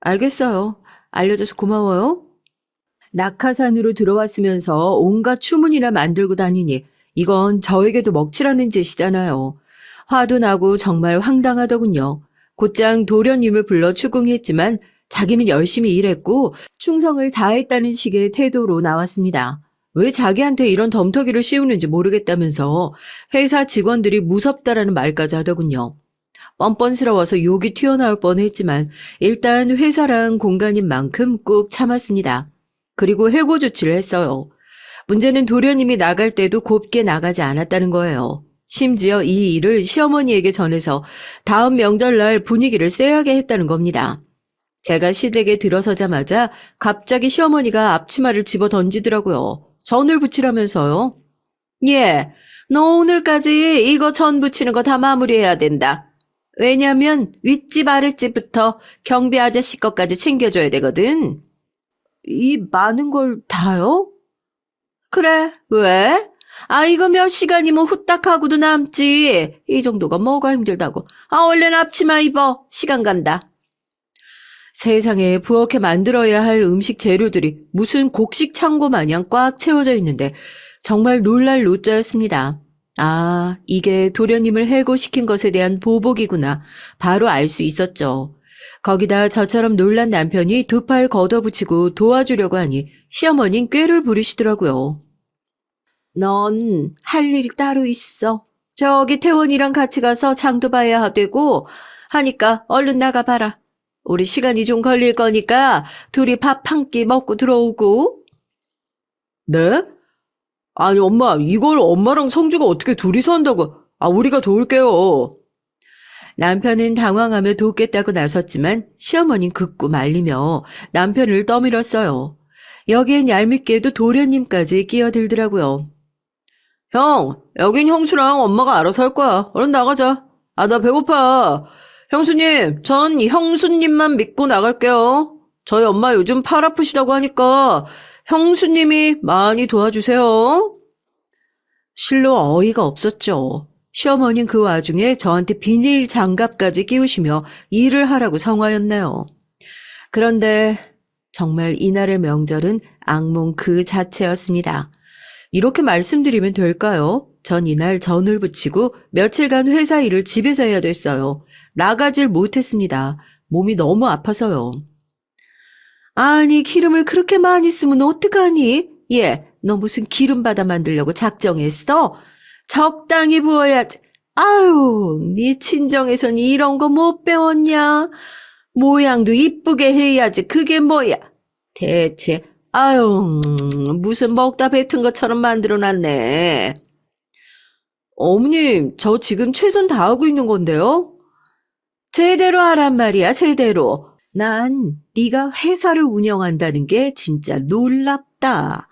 알겠어요. 알려줘서 고마워요. 낙하산으로 들어왔으면서 온갖 추문이나 만들고 다니니 이건 저에게도 먹칠하는 짓이잖아요. 화도 나고 정말 황당하더군요. 곧장 도련님을 불러 추궁했지만 자기는 열심히 일했고 충성을 다했다는 식의 태도로 나왔습니다. 왜 자기한테 이런 덤터기를 씌우는지 모르겠다면서 회사 직원들이 무섭다라는 말까지 하더군요. 뻔뻔스러워서 욕이 튀어나올 뻔했지만 일단 회사랑 공간인 만큼 꾹 참았습니다. 그리고 해고 조치를 했어요. 문제는 도련님이 나갈 때도 곱게 나가지 않았다는 거예요. 심지어 이 일을 시어머니에게 전해서 다음 명절날 분위기를 쎄하게 했다는 겁니다. 제가 시댁에 들어서자마자 갑자기 시어머니가 앞치마를 집어 던지더라고요. 전을 붙이라면서요. 예, 너 오늘까지 이거 전 붙이는 거 다 마무리해야 된다. 왜냐면 윗집 아랫집부터 경비 아저씨 것까지 챙겨줘야 되거든. 이 많은 걸 다요? 그래, 왜? 이거 몇 시간이면 후딱 하고도 남지. 이 정도가 뭐가 힘들다고. 얼른 앞치마 입어. 시간 간다. 세상에 부엌에 만들어야 할 음식 재료들이 무슨 곡식 창고 마냥 꽉 채워져 있는데 정말 놀랄 노자였습니다. 이게 도련님을 해고시킨 것에 대한 보복이구나. 바로 알 수 있었죠. 거기다 저처럼 놀란 남편이 두 팔 걷어붙이고 도와주려고 하니 시어머니는 꾀를 부리시더라고요. 넌 할 일이 따로 있어. 저기 태원이랑 같이 가서 장도 봐야 되고 하니까 얼른 나가봐라. 우리 시간이 좀 걸릴 거니까 둘이 밥 한 끼 먹고 들어오고. 네? 아니, 엄마, 이걸 엄마랑 성주가 어떻게 둘이서 한다고? 우리가 도울게요. 남편은 당황하며 돕겠다고 나섰지만 시어머니는 극구 말리며 남편을 떠밀었어요. 여기엔 얄밉게도 도련님까지 끼어들더라고요. 형, 여긴 형수랑 엄마가 알아서 할 거야. 얼른 나가자. 나 배고파. 형수님, 전 형수님만 믿고 나갈게요. 저희 엄마 요즘 팔 아프시다고 하니까 형수님이 많이 도와주세요. 실로 어이가 없었죠. 시어머니는 그 와중에 저한테 비닐 장갑까지 끼우시며 일을 하라고 성화였네요. 그런데 정말 이날의 명절은 악몽 그 자체였습니다. 이렇게 말씀드리면 될까요? 전 이날 전을 붙이고 며칠간 회사 일을 집에서 해야 됐어요. 나가질 못했습니다. 몸이 너무 아파서요. 아니, 기름을 그렇게 많이 쓰면 어떡하니? 예, 너 무슨 기름 바다 만들려고 작정했어? 적당히 부어야지. 네 친정에선 이런 거 못 배웠냐? 모양도 이쁘게 해야지. 그게 뭐야? 대체, 무슨 먹다 뱉은 것처럼 만들어놨네. 어머님, 저 지금 최선 다하고 있는 건데요? 제대로 하란 말이야, 제대로. 난 네가 회사를 운영한다는 게 진짜 놀랍다.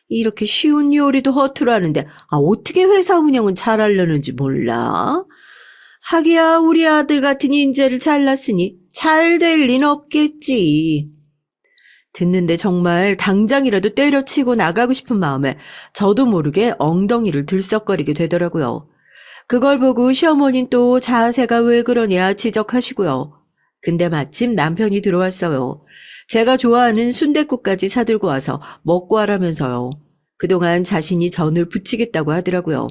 이렇게 쉬운 요리도 허투루 하는데 어떻게 회사 운영은 잘하려는지 몰라? 하기야 우리 아들 같은 인재를 잘났으니 잘 될 리는 없겠지. 듣는데 정말 당장이라도 때려치고 나가고 싶은 마음에 저도 모르게 엉덩이를 들썩거리게 되더라고요. 그걸 보고 시어머니는 또 자세가 왜 그러냐 지적하시고요. 근데 마침 남편이 들어왔어요. 제가 좋아하는 순댓국까지 사들고 와서 먹고 하라면서요. 그동안 자신이 전을 부치겠다고 하더라고요.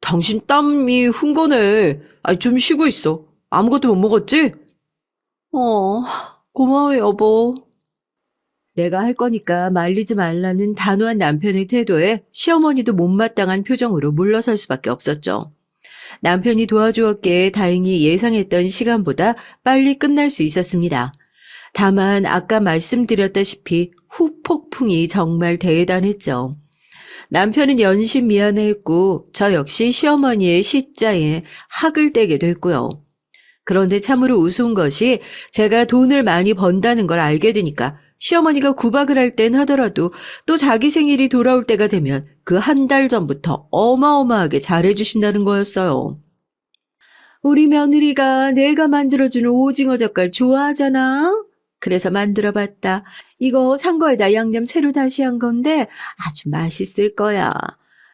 당신 땀이 훈 거네. 좀 쉬고 있어. 아무것도 못 먹었지? 어, 고마워, 여보. 내가 할 거니까 말리지 말라는 단호한 남편의 태도에 시어머니도 못마땅한 표정으로 물러설 수밖에 없었죠. 남편이 도와주었기에 다행히 예상했던 시간보다 빨리 끝날 수 있었습니다. 다만 아까 말씀드렸다시피 후폭풍이 정말 대단했죠. 남편은 연신 미안해했고 저 역시 시어머니의 시자에 학을 떼게 됐고요. 그런데 참으로 우스운 것이 제가 돈을 많이 번다는 걸 알게 되니까 시어머니가 구박을 할 땐 하더라도 또 자기 생일이 돌아올 때가 되면 그 한 달 전부터 어마어마하게 잘해주신다는 거였어요. 우리 며느리가 내가 만들어주는 오징어 젓갈 좋아하잖아. 그래서 만들어봤다. 이거 산 거에다 양념 새로 다시 한 건데 아주 맛있을 거야.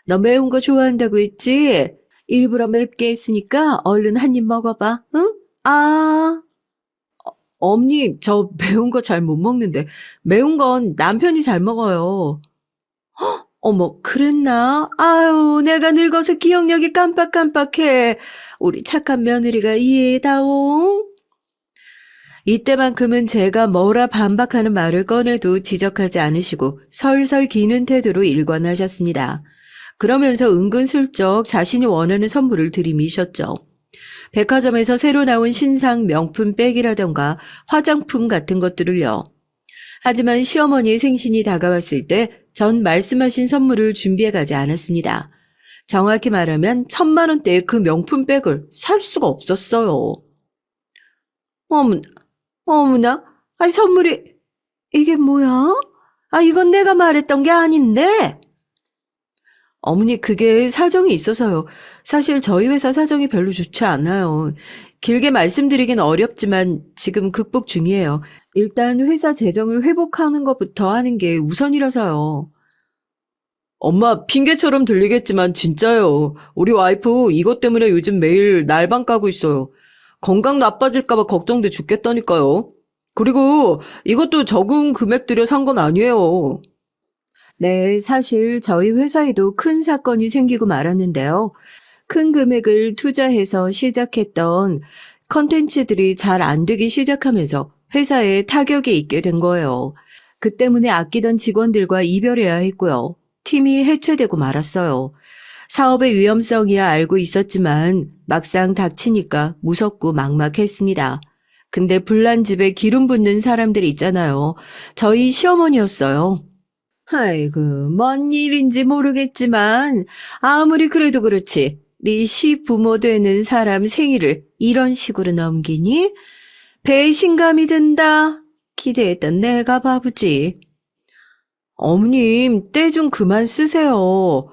너 매운 거 좋아한다고 했지? 일부러 맵게 했으니까 얼른 한 입 먹어봐. 응? 아. 어머니, 저 매운 거 잘 못 먹는데. 매운 건 남편이 잘 먹어요. 어머, 그랬나? 아유, 내가 늙어서 기억력이 깜빡깜빡해. 우리 착한 며느리가 이해다옹. 이때만큼은 제가 뭐라 반박하는 말을 꺼내도 지적하지 않으시고 설설 기는 태도로 일관하셨습니다. 그러면서 은근슬쩍 자신이 원하는 선물을 들이미셨죠. 백화점에서 새로 나온 신상 명품 백이라던가 화장품 같은 것들을요. 하지만 시어머니의 생신이 다가왔을 때 전 말씀하신 선물을 준비해가지 않았습니다. 정확히 말하면 1,000만 원대의 그 명품 백을 살 수가 없었어요. 어머나, 선물이, 이게 뭐야? 이건 내가 말했던 게 아닌데? 어머니, 그게 사정이 있어서요. 사실 저희 회사 사정이 별로 좋지 않아요. 길게 말씀드리긴 어렵지만 지금 극복 중이에요. 일단 회사 재정을 회복하는 것부터 하는 게 우선이라서요. 엄마, 핑계처럼 들리겠지만 진짜요. 우리 와이프 이것 때문에 요즘 매일 날방 까고 있어요. 건강 나빠질까봐 걱정돼 죽겠다니까요. 그리고 이것도 적은 금액 들여 산 건 아니에요. 네, 사실 저희 회사에도 큰 사건이 생기고 말았는데요. 큰 금액을 투자해서 시작했던 컨텐츠들이 잘 안 되기 시작하면서 회사에 타격이 있게 된 거예요. 그 때문에 아끼던 직원들과 이별해야 했고요. 팀이 해체되고 말았어요. 사업의 위험성이야 알고 있었지만 막상 닥치니까 무섭고 막막했습니다. 근데 불난 집에 기름 붓는 사람들 있잖아요. 저희 시어머니였어요. 아이고, 뭔 일인지 모르겠지만 아무리 그래도 그렇지. 네 시부모 되는 사람 생일을 이런 식으로 넘기니? 배신감이 든다. 기대했던 내가 바보지. 어머님, 때 좀 그만 쓰세요.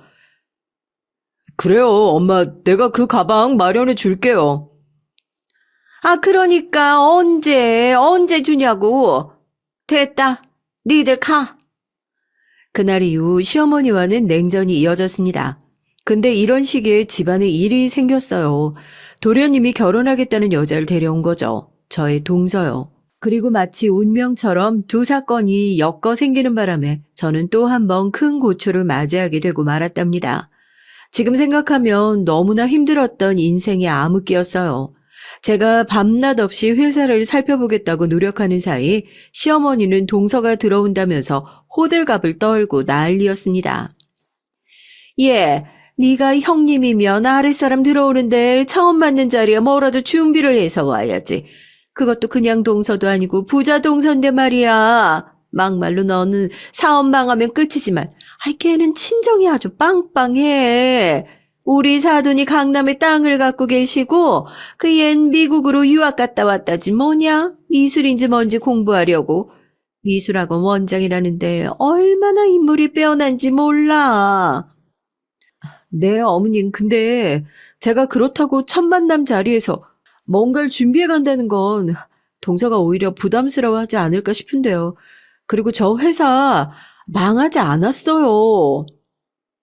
그래요, 엄마. 내가 그 가방 마련해 줄게요. 그러니까 언제 주냐고. 됐다. 니들 가. 그날 이후 시어머니와는 냉전이 이어졌습니다. 근데 이런 시기에 집안에 일이 생겼어요. 도련님이 결혼하겠다는 여자를 데려온 거죠. 저의 동서요. 그리고 마치 운명처럼 두 사건이 엮어 생기는 바람에 저는 또 한 번 큰 고초를 맞이하게 되고 말았답니다. 지금 생각하면 너무나 힘들었던 인생의 암흑기였어요. 제가 밤낮 없이 회사를 살펴보겠다고 노력하는 사이 시어머니는 동서가 들어온다면서 호들갑을 떨고 난리였습니다. 예, 네가 형님이면 아랫사람 들어오는데 처음 맞는 자리에 뭐라도 준비를 해서 와야지. 그것도 그냥 동서도 아니고 부자 동서인데 말이야. 막말로 너는 사업 망하면 끝이지만 걔는 친정이 아주 빵빵해. 우리 사돈이 강남에 땅을 갖고 계시고 그 얜 미국으로 유학 갔다 왔다지 뭐냐? 미술인지 뭔지 공부하려고. 미술학원 원장이라는데 얼마나 인물이 빼어난지 몰라. 네, 어머님. 근데 제가 그렇다고 첫 만남 자리에서 뭔가를 준비해 간다는 건 동서가 오히려 부담스러워하지 않을까 싶은데요. 그리고 저 회사 망하지 않았어요.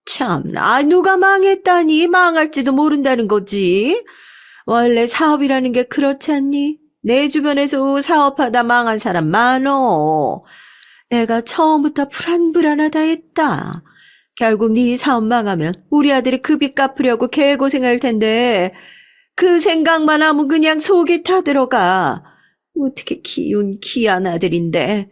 참, 누가 망했다니 망할지도 모른다는 거지. 원래 사업이라는 게 그렇지 않니? 내 주변에서 사업하다 망한 사람 많어. 내가 처음부터 불안불안하다 했다. 결국 네 사업 망하면 우리 아들이 급이 갚으려고 개고생할 텐데 그 생각만 하면 그냥 속이 타들어가. 어떻게 키운 귀한 아들인데.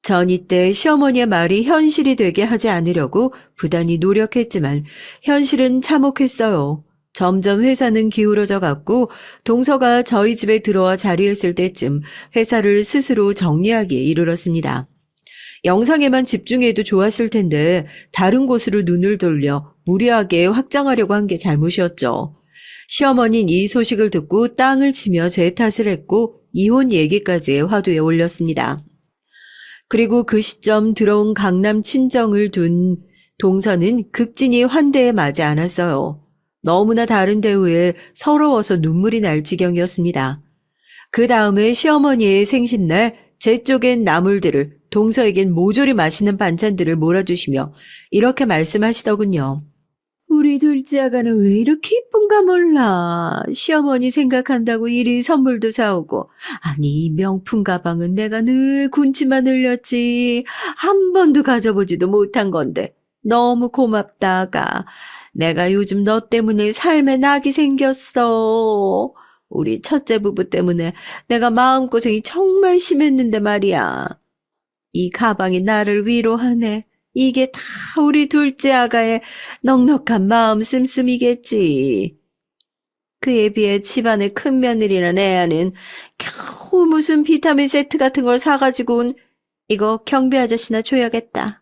전 이때 시어머니의 말이 현실이 되게 하지 않으려고 부단히 노력했지만 현실은 참혹했어요. 점점 회사는 기울어져 갔고 동서가 저희 집에 들어와 자리했을 때쯤 회사를 스스로 정리하기에 이르렀습니다. 영상에만 집중해도 좋았을 텐데 다른 곳으로 눈을 돌려 무리하게 확장하려고 한 게 잘못이었죠. 시어머니는 이 소식을 듣고 땅을 치며 제 탓을 했고 이혼 얘기까지 화두에 올렸습니다. 그리고 그 시점 들어온 강남 친정을 둔 동서는 극진히 환대에 맞지 않았어요. 너무나 다른 대우에 서러워서 눈물이 날 지경이었습니다. 그 다음에 시어머니의 생신날 제 쪽엔 나물들을 동서에겐 모조리 맛있는 반찬들을 몰아주시며 이렇게 말씀하시더군요. 우리 둘째 아가는 왜 이렇게 이쁜가 몰라. 시어머니 생각한다고 이리 선물도 사오고. 아니 이 명품 가방은 내가 늘 군침만 흘렸지. 한 번도 가져보지도 못한 건데. 너무 고맙다 아가. 내가 요즘 너 때문에 삶에 낙이 생겼어. 우리 첫째 부부 때문에 내가 마음고생이 정말 심했는데 말이야. 이 가방이 나를 위로하네. 이게 다 우리 둘째 아가의 넉넉한 마음 씀씀이겠지. 그에 비해 집안의 큰 며느리는 애야는 겨우 무슨 비타민 세트 같은 걸 사가지고 온 이거 경비 아저씨나 줘야겠다.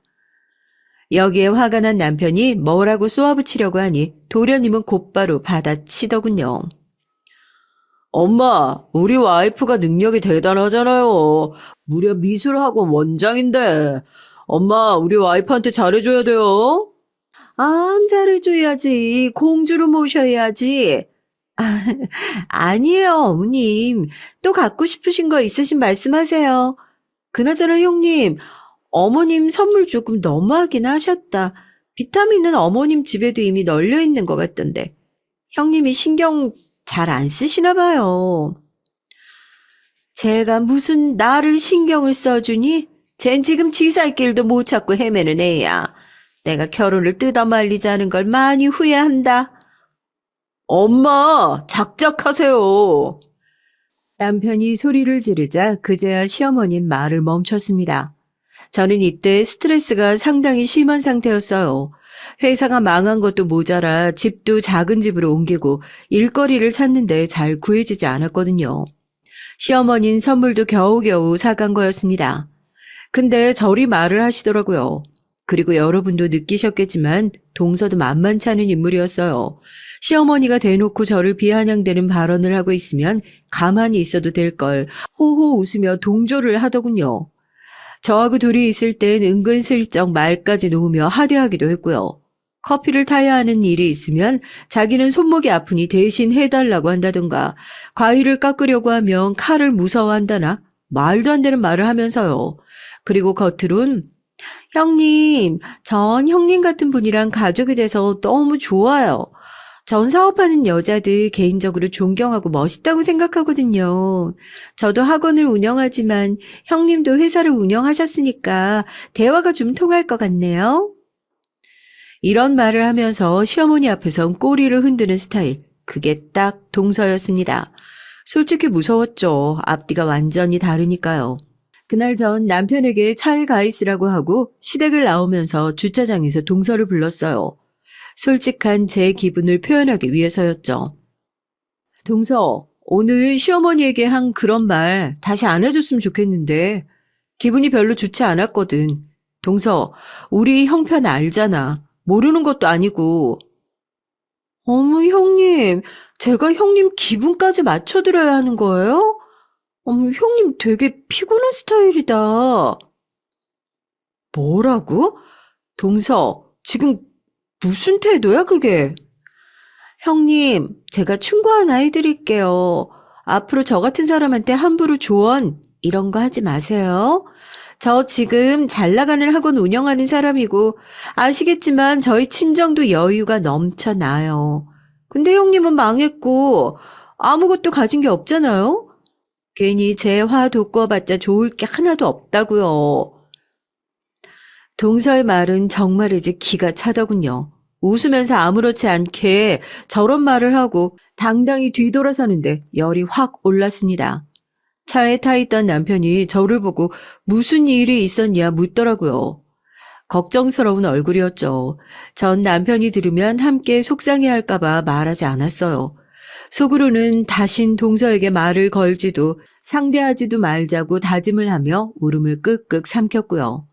여기에 화가 난 남편이 뭐라고 쏘아붙이려고 하니 도련님은 곧바로 받아치더군요. 엄마, 우리 와이프가 능력이 대단하잖아요. 무려 미술학원 원장인데. 엄마, 우리 와이프한테 잘해줘야 돼요. 안 잘해줘야지. 공주로 모셔야지. 아, 아니에요, 어머님. 또 갖고 싶으신 거 있으신 말씀하세요. 그나저나 형님, 어머님 선물 조금 너무하긴 하셨다. 비타민은 어머님 집에도 이미 널려 있는 것 같던데. 형님이 신경 잘 안 쓰시나 봐요. 제가 무슨 나를 신경을 써주니? 쟨 지금 지 살 길도 못 찾고 헤매는 애야. 내가 결혼을 뜯어말리자는 걸 많이 후회한다. 엄마, 작작하세요. 남편이 소리를 지르자 그제야 시어머니는 말을 멈췄습니다. 저는 이때 스트레스가 상당히 심한 상태였어요. 회사가 망한 것도 모자라 집도 작은 집으로 옮기고 일거리를 찾는데 잘 구해지지 않았거든요. 시어머니는 선물도 겨우겨우 사간 거였습니다. 근데 저리 말을 하시더라고요. 그리고 여러분도 느끼셨겠지만 동서도 만만치 않은 인물이었어요. 시어머니가 대놓고 저를 비아냥대는 발언을 하고 있으면 가만히 있어도 될 걸 호호 웃으며 동조를 하더군요. 저하고 둘이 있을 땐 은근슬쩍 말까지 놓으며 하대하기도 했고요. 커피를 타야 하는 일이 있으면 자기는 손목이 아프니 대신 해달라고 한다든가 과일을 깎으려고 하면 칼을 무서워한다나 말도 안 되는 말을 하면서요. 그리고 겉으론 형님, 전 형님 같은 분이랑 가족이 돼서 너무 좋아요. 전 사업하는 여자들 개인적으로 존경하고 멋있다고 생각하거든요. 저도 학원을 운영하지만 형님도 회사를 운영하셨으니까 대화가 좀 통할 것 같네요. 이런 말을 하면서 시어머니 앞에선 꼬리를 흔드는 스타일. 그게 딱 동서였습니다. 솔직히 무서웠죠. 앞뒤가 완전히 다르니까요. 그날 전 남편에게 차에 가 있으라고 하고 시댁을 나오면서 주차장에서 동서를 불렀어요. 솔직한 제 기분을 표현하기 위해서였죠. 동서, 오늘 시어머니에게 한 그런 말 다시 안 해줬으면 좋겠는데 기분이 별로 좋지 않았거든. 동서, 우리 형편 알잖아. 모르는 것도 아니고. 어머, 형님, 제가 형님 기분까지 맞춰드려야 하는 거예요? 어머, 형님 되게 피곤한 스타일이다. 뭐라고? 동서, 지금 무슨 태도야, 그게? 형님, 제가 충고 하나 해드릴게요. 앞으로 저 같은 사람한테 함부로 조언, 이런 거 하지 마세요. 저 지금 잘 나가는 학원 운영하는 사람이고, 아시겠지만 저희 친정도 여유가 넘쳐나요. 근데 형님은 망했고, 아무것도 가진 게 없잖아요? 괜히 제 화 돋궈봤자 좋을 게 하나도 없다고요. 동서의 말은 정말이지 기가 차더군요. 웃으면서 아무렇지 않게 저런 말을 하고 당당히 뒤돌아서는데 열이 확 올랐습니다. 차에 타 있던 남편이 저를 보고 무슨 일이 있었냐 묻더라고요. 걱정스러운 얼굴이었죠. 전 남편이 들으면 함께 속상해할까봐 말하지 않았어요. 속으로는 다신 동서에게 말을 걸지도 상대하지도 말자고 다짐을 하며 울음을 끄끄 삼켰고요.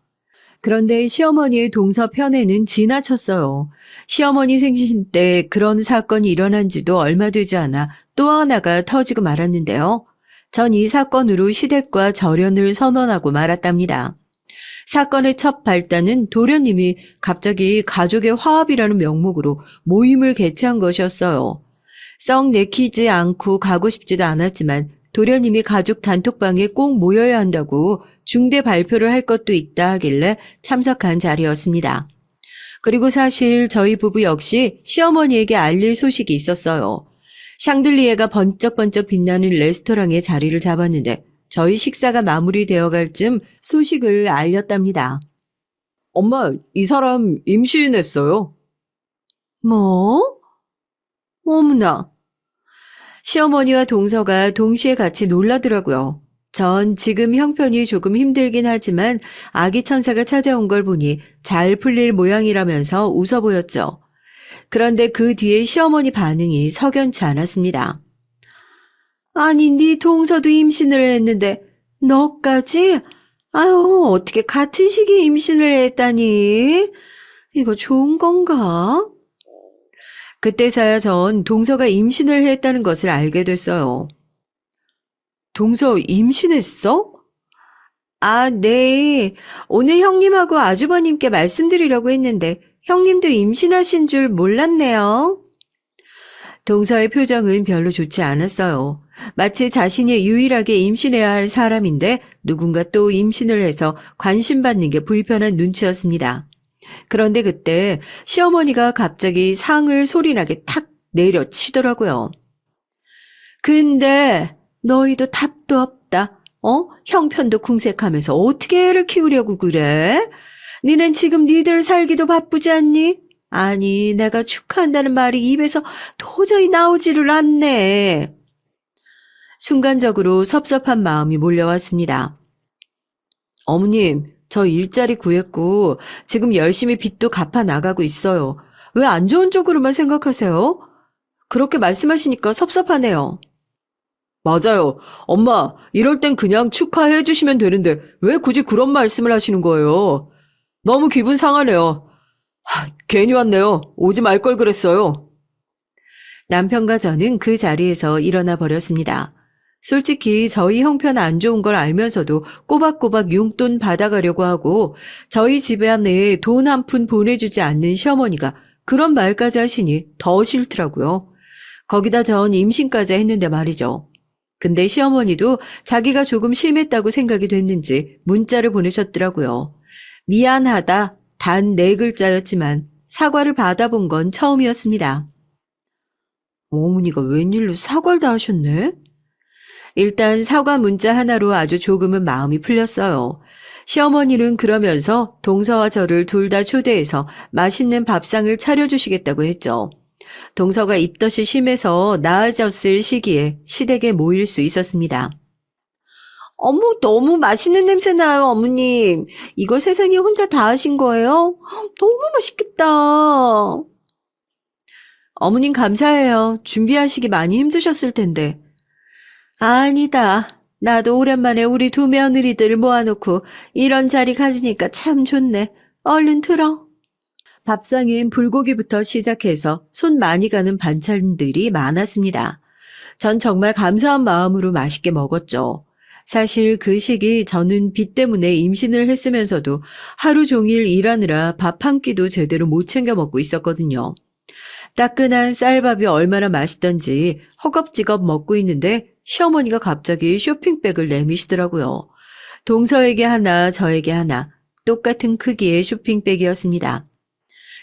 그런데 시어머니의 동서 편에는 지나쳤어요. 시어머니 생신 때 그런 사건이 일어난 지도 얼마 되지 않아 또 하나가 터지고 말았는데요. 전 이 사건으로 시댁과 절연을 선언하고 말았답니다. 사건의 첫 발단은 도련님이 갑자기 가족의 화합이라는 명목으로 모임을 개최한 것이었어요. 썩 내키지 않고 가고 싶지도 않았지만 도련님이 가족 단톡방에 꼭 모여야 한다고 중대 발표를 할 것도 있다 하길래 참석한 자리였습니다. 그리고 사실 저희 부부 역시 시어머니에게 알릴 소식이 있었어요. 샹들리에가 번쩍번쩍 빛나는 레스토랑에 자리를 잡았는데 저희 식사가 마무리되어 갈 쯤 소식을 알렸답니다. 엄마, 이 사람 임신했어요. 뭐? 어머나. 시어머니와 동서가 동시에 같이 놀라더라고요. 전 지금 형편이 조금 힘들긴 하지만 아기 천사가 찾아온 걸 보니 잘 풀릴 모양이라면서 웃어 보였죠. 그런데 그 뒤에 시어머니 반응이 석연치 않았습니다. 아니, 네 동서도 임신을 했는데 너까지? 아유, 어떻게 같은 시기에 임신을 했다니? 이거 좋은 건가? 그때서야 전 동서가 임신을 했다는 것을 알게 됐어요. 동서 임신했어? 아, 네. 오늘 형님하고 아주버님께 말씀드리려고 했는데 형님도 임신하신 줄 몰랐네요. 동서의 표정은 별로 좋지 않았어요. 마치 자신이 유일하게 임신해야 할 사람인데 누군가 또 임신을 해서 관심받는 게 불편한 눈치였습니다. 그런데 그때 시어머니가 갑자기 상을 소리나게 탁 내려치더라고요. 근데 너희도 답도 없다. 형편도 궁색하면서 어떻게 애를 키우려고 그래? 니넨 지금 니들 살기도 바쁘지 않니? 아니, 내가 축하한다는 말이 입에서 도저히 나오지를 않네. 순간적으로 섭섭한 마음이 몰려왔습니다. 어머님, 저 일자리 구했고 지금 열심히 빚도 갚아 나가고 있어요. 왜 안 좋은 쪽으로만 생각하세요? 그렇게 말씀하시니까 섭섭하네요. 맞아요. 엄마, 이럴 땐 그냥 축하해 주시면 되는데 왜 굳이 그런 말씀을 하시는 거예요? 너무 기분 상하네요. 괜히 왔네요. 오지 말 걸 그랬어요. 남편과 저는 그 자리에서 일어나 버렸습니다. 솔직히 저희 형편 안 좋은 걸 알면서도 꼬박꼬박 용돈 받아가려고 하고 저희 집안에 돈 한 푼 보내주지 않는 시어머니가 그런 말까지 하시니 더 싫더라고요. 거기다 전 임신까지 했는데 말이죠. 근데 시어머니도 자기가 조금 심했다고 생각이 됐는지 문자를 보내셨더라고요. 미안하다. 단 4글자였지만 사과를 받아본 건 처음이었습니다. 어머니가 웬일로 사과를 다 하셨네? 일단 사과 문자 하나로 아주 조금은 마음이 풀렸어요. 시어머니는 그러면서 동서와 저를 둘 다 초대해서 맛있는 밥상을 차려주시겠다고 했죠. 동서가 입덧이 심해서 나아졌을 시기에 시댁에 모일 수 있었습니다. 어머, 너무 맛있는 냄새 나요, 어머님. 이거 세상에 혼자 다 하신 거예요? 너무 맛있겠다. 어머님 감사해요. 준비하시기 많이 힘드셨을 텐데. 아니다. 나도 오랜만에 우리 두 며느리들 모아놓고 이런 자리 가지니까 참 좋네. 얼른 들어. 밥상엔 불고기부터 시작해서 손 많이 가는 반찬들이 많았습니다. 전 정말 감사한 마음으로 맛있게 먹었죠. 사실 그 시기 저는 빚 때문에 임신을 했으면서도 하루 종일 일하느라 밥 한 끼도 제대로 못 챙겨 먹고 있었거든요. 따끈한 쌀밥이 얼마나 맛있던지 허겁지겁 먹고 있는데 시어머니가 갑자기 쇼핑백을 내미시더라고요. 동서에게 하나, 저에게 하나, 똑같은 크기의 쇼핑백이었습니다.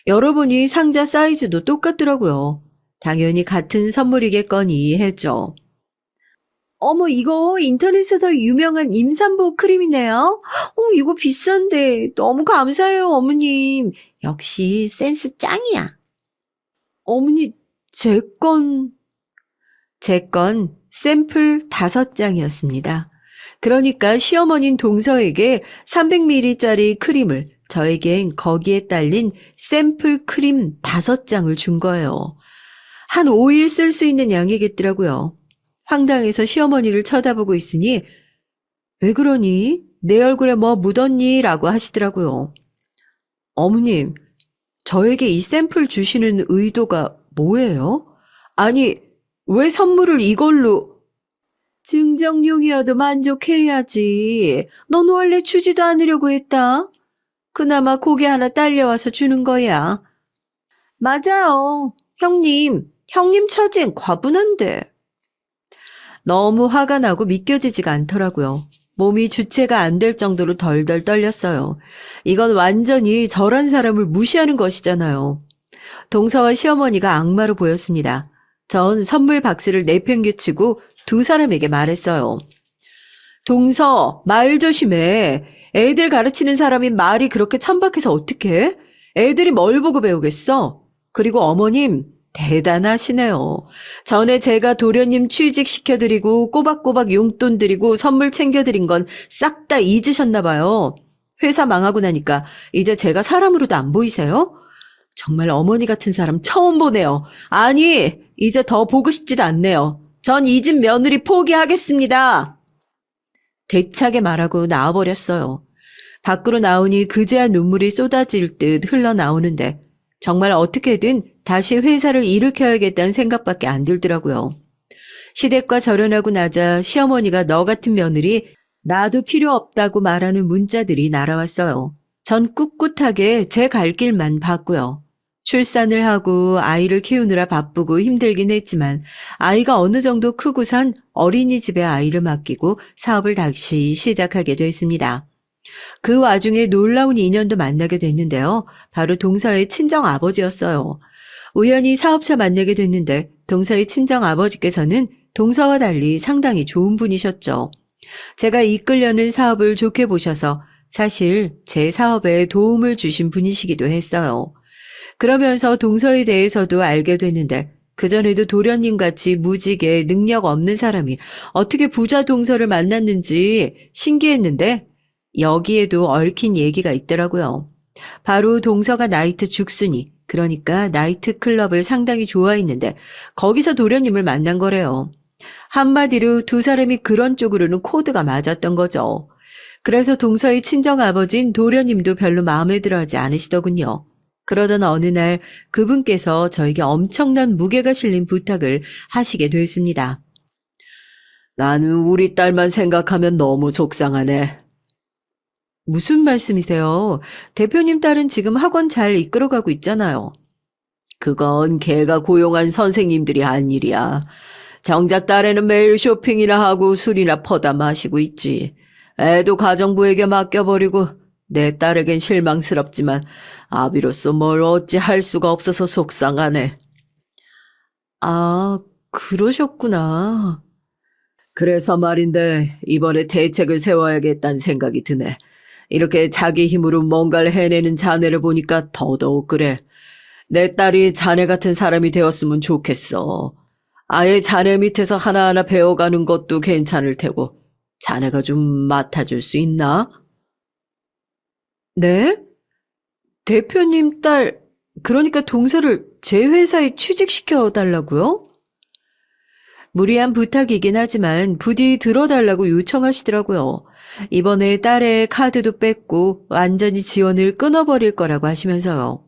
열어보니 상자 사이즈도 똑같더라고요. 당연히 같은 선물이겠거니 했죠. 어머, 이거 인터넷에서 유명한 임산부 크림이네요. 이거 비싼데 너무 감사해요, 어머님. 역시 센스 짱이야. 어머니, 제 건 샘플 5장이었습니다. 그러니까 시어머니는 동서에게 300ml짜리 크림을, 저에겐 거기에 딸린 샘플 크림 5장을 준 거예요. 한 5일 쓸 수 있는 양이겠더라고요. 황당해서 시어머니를 쳐다보고 있으니 왜 그러니? 내 얼굴에 뭐 묻었니? 라고 하시더라고요. 어머님, 저에게 이 샘플 주시는 의도가 뭐예요? 아니, 왜 선물을 이걸로? 증정용이어도 만족해야지. 넌 원래 주지도 않으려고 했다. 그나마 고개 하나 딸려와서 주는 거야. 맞아요. 형님 처지엔 과분한데. 너무 화가 나고 믿겨지지가 않더라고요. 몸이 주체가 안 될 정도로 덜덜 떨렸어요. 이건 완전히 저란 사람을 무시하는 것이잖아요. 동서와 시어머니가 악마로 보였습니다. 전 선물 박스를 내팽개치고 두 사람에게 말했어요. 동서, 말 조심해. 애들 가르치는 사람이 말이 그렇게 천박해서 어떡해? 애들이 뭘 보고 배우겠어? 그리고 어머님, 대단하시네요. 전에 제가 도련님 취직시켜드리고 꼬박꼬박 용돈 드리고 선물 챙겨드린 건 싹 다 잊으셨나 봐요. 회사 망하고 나니까 이제 제가 사람으로도 안 보이세요? 정말 어머니 같은 사람 처음 보네요. 아니, 이제 더 보고 싶지도 않네요. 전 이 집 며느리 포기하겠습니다. 대차게 말하고 나와버렸어요. 밖으로 나오니 그제야 눈물이 쏟아질 듯 흘러나오는데 정말 어떻게든 다시 회사를 일으켜야겠다는 생각밖에 안 들더라고요. 시댁과 절연하고 나자 시어머니가 너 같은 며느리 나도 필요 없다고 말하는 문자들이 날아왔어요. 전 꿋꿋하게 제 갈 길만 봤고요. 출산을 하고 아이를 키우느라 바쁘고 힘들긴 했지만 아이가 어느 정도 크고선 어린이집에 아이를 맡기고 사업을 다시 시작하게 됐습니다. 그 와중에 놀라운 인연도 만나게 됐는데요. 바로 동서의 친정 아버지였어요. 우연히 사업차 만나게 됐는데 동서의 친정 아버지께서는 동서와 달리 상당히 좋은 분이셨죠. 제가 이끌려는 사업을 좋게 보셔서 사실 제 사업에 도움을 주신 분이시기도 했어요. 그러면서 동서에 대해서도 알게 됐는데 그전에도 도련님 같이 무지개 능력 없는 사람이 어떻게 부자 동서를 만났는지 신기했는데 여기에도 얽힌 얘기가 있더라고요. 바로 동서가 나이트 죽순이, 그러니까 나이트 클럽을 상당히 좋아했는데 거기서 도련님을 만난 거래요. 한마디로 두 사람이 그런 쪽으로는 코드가 맞았던 거죠. 그래서 동서의 친정 아버진 도련님도 별로 마음에 들어하지 않으시더군요. 그러던 어느 날 그분께서 저에게 엄청난 무게가 실린 부탁을 하시게 됐습니다. 나는 우리 딸만 생각하면 너무 속상하네. 무슨 말씀이세요? 대표님 딸은 지금 학원 잘 이끌어가고 있잖아요. 그건 걔가 고용한 선생님들이 한 일이야. 정작 딸애는 매일 쇼핑이나 하고 술이나 퍼다 마시고 있지. 애도 가정부에게 맡겨버리고 내 딸에겐 실망스럽지만 아비로서 뭘 어찌 할 수가 없어서 속상하네. 아, 그러셨구나. 그래서 말인데 이번에 대책을 세워야겠다는 생각이 드네. 이렇게 자기 힘으로 뭔가를 해내는 자네를 보니까 더더욱 그래. 내 딸이 자네 같은 사람이 되었으면 좋겠어. 아예 자네 밑에서 하나하나 배워가는 것도 괜찮을 테고 자네가 좀 맡아줄 수 있나? 네? 대표님 딸, 그러니까 동서를 제 회사에 취직시켜 달라고요? 무리한 부탁이긴 하지만 부디 들어달라고 요청하시더라고요. 이번에 딸의 카드도 뺐고 완전히 지원을 끊어버릴 거라고 하시면서요.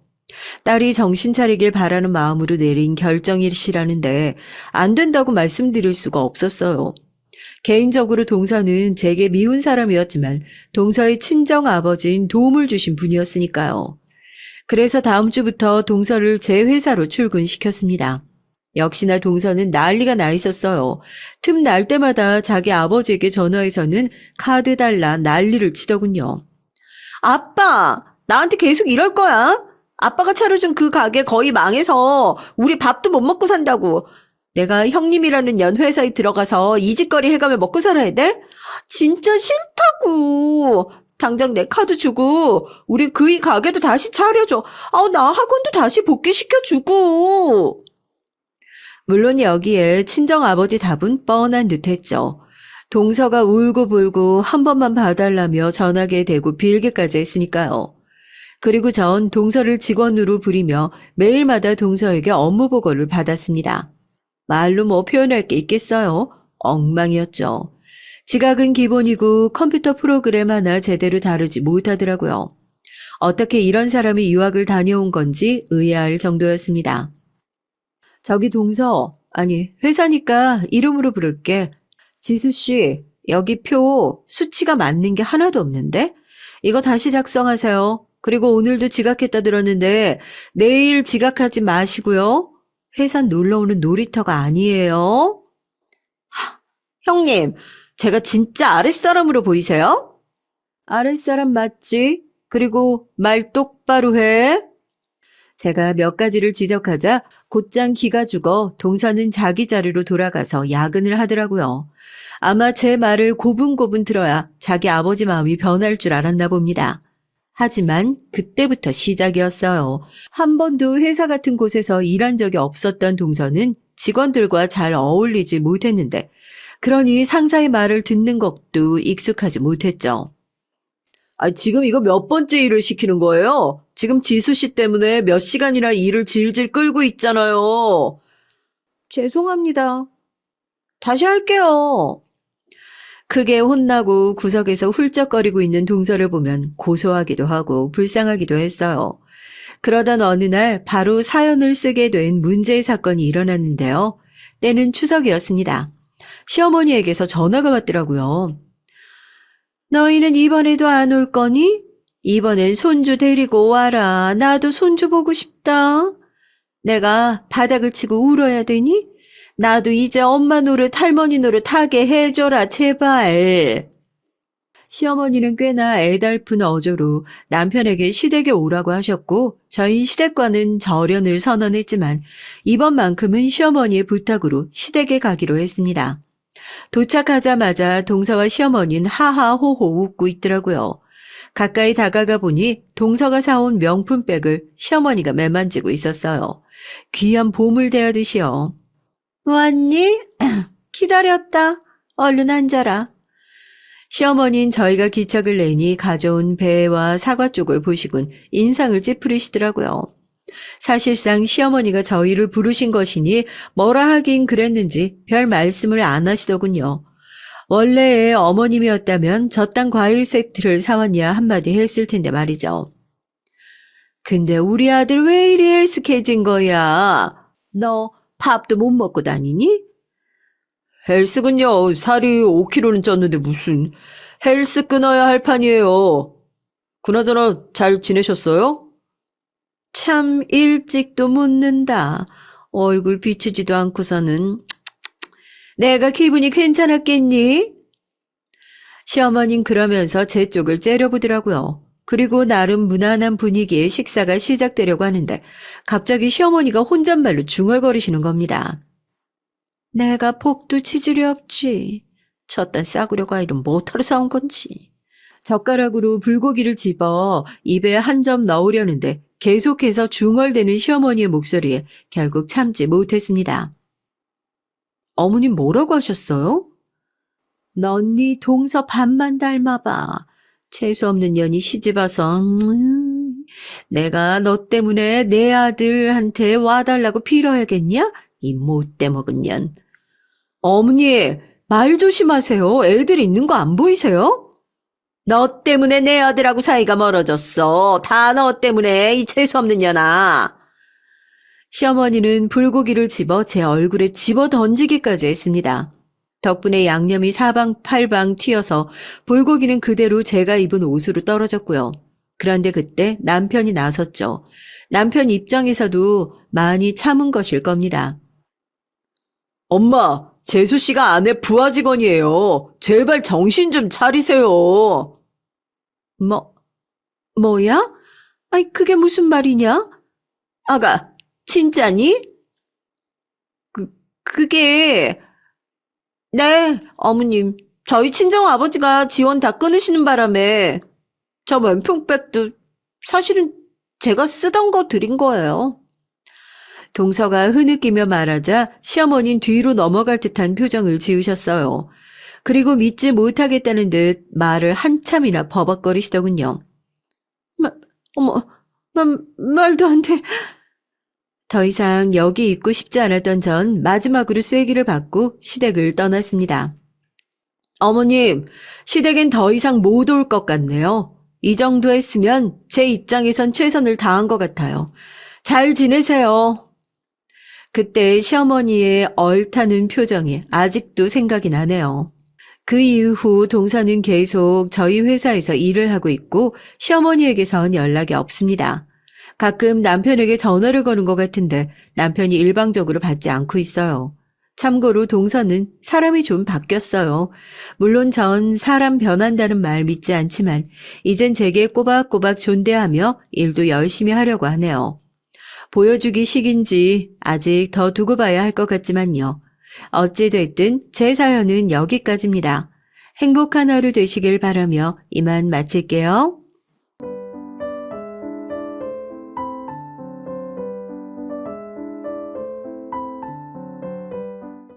딸이 정신 차리길 바라는 마음으로 내린 결정이시라는데 안 된다고 말씀드릴 수가 없었어요. 개인적으로 동서는 제게 미운 사람이었지만 동서의 친정 아버지인 도움을 주신 분이었으니까요. 그래서 다음 주부터 동서를 제 회사로 출근시켰습니다. 역시나 동서는 난리가 나 있었어요. 틈 날 때마다 자기 아버지에게 전화해서는 카드 달라 난리를 치더군요. 아빠, 나한테 계속 이럴 거야? 아빠가 차려준 그 가게 거의 망해서 우리 밥도 못 먹고 산다고. 내가 형님이라는 연 회사에 들어가서 이직거리 해가며 먹고 살아야 돼? 진짜 싫다고. 당장 내 카드 주고 우리 그 가게도 다시 차려줘. 나 학원도 다시 복귀시켜주고. 물론 여기에 친정아버지 답은 뻔한 듯했죠. 동서가 울고불고 한 번만 봐달라며 전화기에 대고 빌기까지 했으니까요. 그리고 전 동서를 직원으로 부리며 매일마다 동서에게 업무 보고를 받았습니다. 말로 뭐 표현할 게 있겠어요? 엉망이었죠. 지각은 기본이고 컴퓨터 프로그램 하나 제대로 다루지 못하더라고요. 어떻게 이런 사람이 유학을 다녀온 건지 의아할 정도였습니다. 저기 동서, 아니 회사니까 이름으로 부를게. 지수씨, 여기 표 수치가 맞는 게 하나도 없는데? 이거 다시 작성하세요. 그리고 오늘도 지각했다 들었는데 내일 지각하지 마시고요. 회사 놀러오는 놀이터가 아니에요. 형님, 제가 진짜 아랫사람으로 보이세요? 아랫사람 맞지? 그리고 말 똑바로 해. 제가 몇 가지를 지적하자 곧장 기가 죽어 동서는 자기 자리로 돌아가서 야근을 하더라고요. 아마 제 말을 고분고분 들어야 자기 아버지 마음이 변할 줄 알았나 봅니다. 하지만 그때부터 시작이었어요. 한 번도 회사 같은 곳에서 일한 적이 없었던 동서는 직원들과 잘 어울리지 못했는데, 그러니 상사의 말을 듣는 것도 익숙하지 못했죠. 지금 이거 몇 번째 일을 시키는 거예요? 지금 지수 씨 때문에 몇 시간이나 일을 질질 끌고 있잖아요. 죄송합니다. 다시 할게요. 크게 혼나고 구석에서 훌쩍거리고 있는 동서를 보면 고소하기도 하고 불쌍하기도 했어요. 그러던 어느 날 바로 사연을 쓰게 된 문제의 사건이 일어났는데요. 때는 추석이었습니다. 시어머니에게서 전화가 왔더라고요. 너희는 이번에도 안 올 거니? 이번엔 손주 데리고 와라. 나도 손주 보고 싶다. 내가 바닥을 치고 울어야 되니? 나도 이제 엄마 노릇 할머니 노릇 하게 해줘라 제발. 시어머니는 꽤나 애달픈 어조로 남편에게 시댁에 오라고 하셨고 저희 시댁과는 절연을 선언했지만 이번만큼은 시어머니의 부탁으로 시댁에 가기로 했습니다. 도착하자마자 동서와 시어머니는 하하호호 웃고 있더라고요. 가까이 다가가 보니 동서가 사온 명품백을 시어머니가 매만지고 있었어요. 귀한 보물 대하듯이요. 왔니? 기다렸다. 얼른 앉아라. 시어머니는 저희가 기척을 내니 가져온 배와 사과 쪽을 보시곤 인상을 찌푸리시더라고요. 사실상 시어머니가 저희를 부르신 것이니 뭐라 하긴 그랬는지 별 말씀을 안 하시더군요. 원래의 어머님이었다면 저딴 과일 세트를 사왔냐 한마디 했을 텐데 말이죠. 근데 우리 아들 왜 이리 헬스케진 거야? 너 밥도 못 먹고 다니니? 헬스군요. 살이 5kg는 쪘는데 무슨 헬스 끊어야 할 판이에요. 그나저나 잘 지내셨어요? 참 일찍도 묻는다. 얼굴 비추지도 않고서는. 내가 기분이 괜찮았겠니? 시어머님 그러면서 제 쪽을 째려보더라고요. 그리고 나름 무난한 분위기의 식사가 시작되려고 하는데 갑자기 시어머니가 혼잣말로 중얼거리시는 겁니다. 내가 복도 치질이 없지. 저딴 싸구려 과일은 뭐하러 사온 건지. 젓가락으로 불고기를 집어 입에 한 점 넣으려는데 계속해서 중얼대는 시어머니의 목소리에 결국 참지 못했습니다. 어머님 뭐라고 하셨어요? 넌 네 동서 반만 닮아봐. 재수없는 년이 시집와서 내가 너 때문에 내 아들한테 와달라고 빌어야겠냐? 이 못돼 먹은 년. 어머니 말 조심하세요. 애들 있는 거 안 보이세요? 너 때문에 내 아들하고 사이가 멀어졌어. 다 너 때문에 이 재수없는 년아. 시어머니는 불고기를 집어 제 얼굴에 집어 던지기까지 했습니다. 덕분에 양념이 사방팔방 튀어서 불고기는 그대로 제가 입은 옷으로 떨어졌고요. 그런데 그때 남편이 나섰죠. 남편 입장에서도 많이 참은 것일 겁니다. 엄마, 재수 씨가 아내 부하 직원이에요. 제발 정신 좀 차리세요. 뭐야? 아이, 그게 무슨 말이냐? 아가, 진짜니? 그게, 네, 어머님. 저희 친정 아버지가 지원 다 끊으시는 바람에 저 맨평백도 사실은 제가 쓰던 거 드린 거예요. 동서가 흐느끼며 말하자 시어머니는 뒤로 넘어갈 듯한 표정을 지으셨어요. 그리고 믿지 못하겠다는 듯 말을 한참이나 버벅거리시더군요. 어머, 말도 안 돼. 더 이상 여기 있고 싶지 않았던 전 마지막으로 쐐기를 받고 시댁을 떠났습니다. 어머님, 시댁엔 더 이상 못 올 것 같네요. 이 정도 했으면 제 입장에선 최선을 다한 것 같아요. 잘 지내세요. 그때 시어머니의 얼타는 표정이 아직도 생각이 나네요. 그 이후 동서는 계속 저희 회사에서 일을 하고 있고 시어머니에게선 연락이 없습니다. 가끔 남편에게 전화를 거는 것 같은데 남편이 일방적으로 받지 않고 있어요. 참고로 동서는 사람이 좀 바뀌었어요. 물론 전 사람 변한다는 말 믿지 않지만 이젠 제게 꼬박꼬박 존대하며 일도 열심히 하려고 하네요. 보여주기 식인지 아직 더 두고 봐야 할 것 같지만요. 어찌됐든 제 사연은 여기까지입니다. 행복한 하루 되시길 바라며 이만 마칠게요.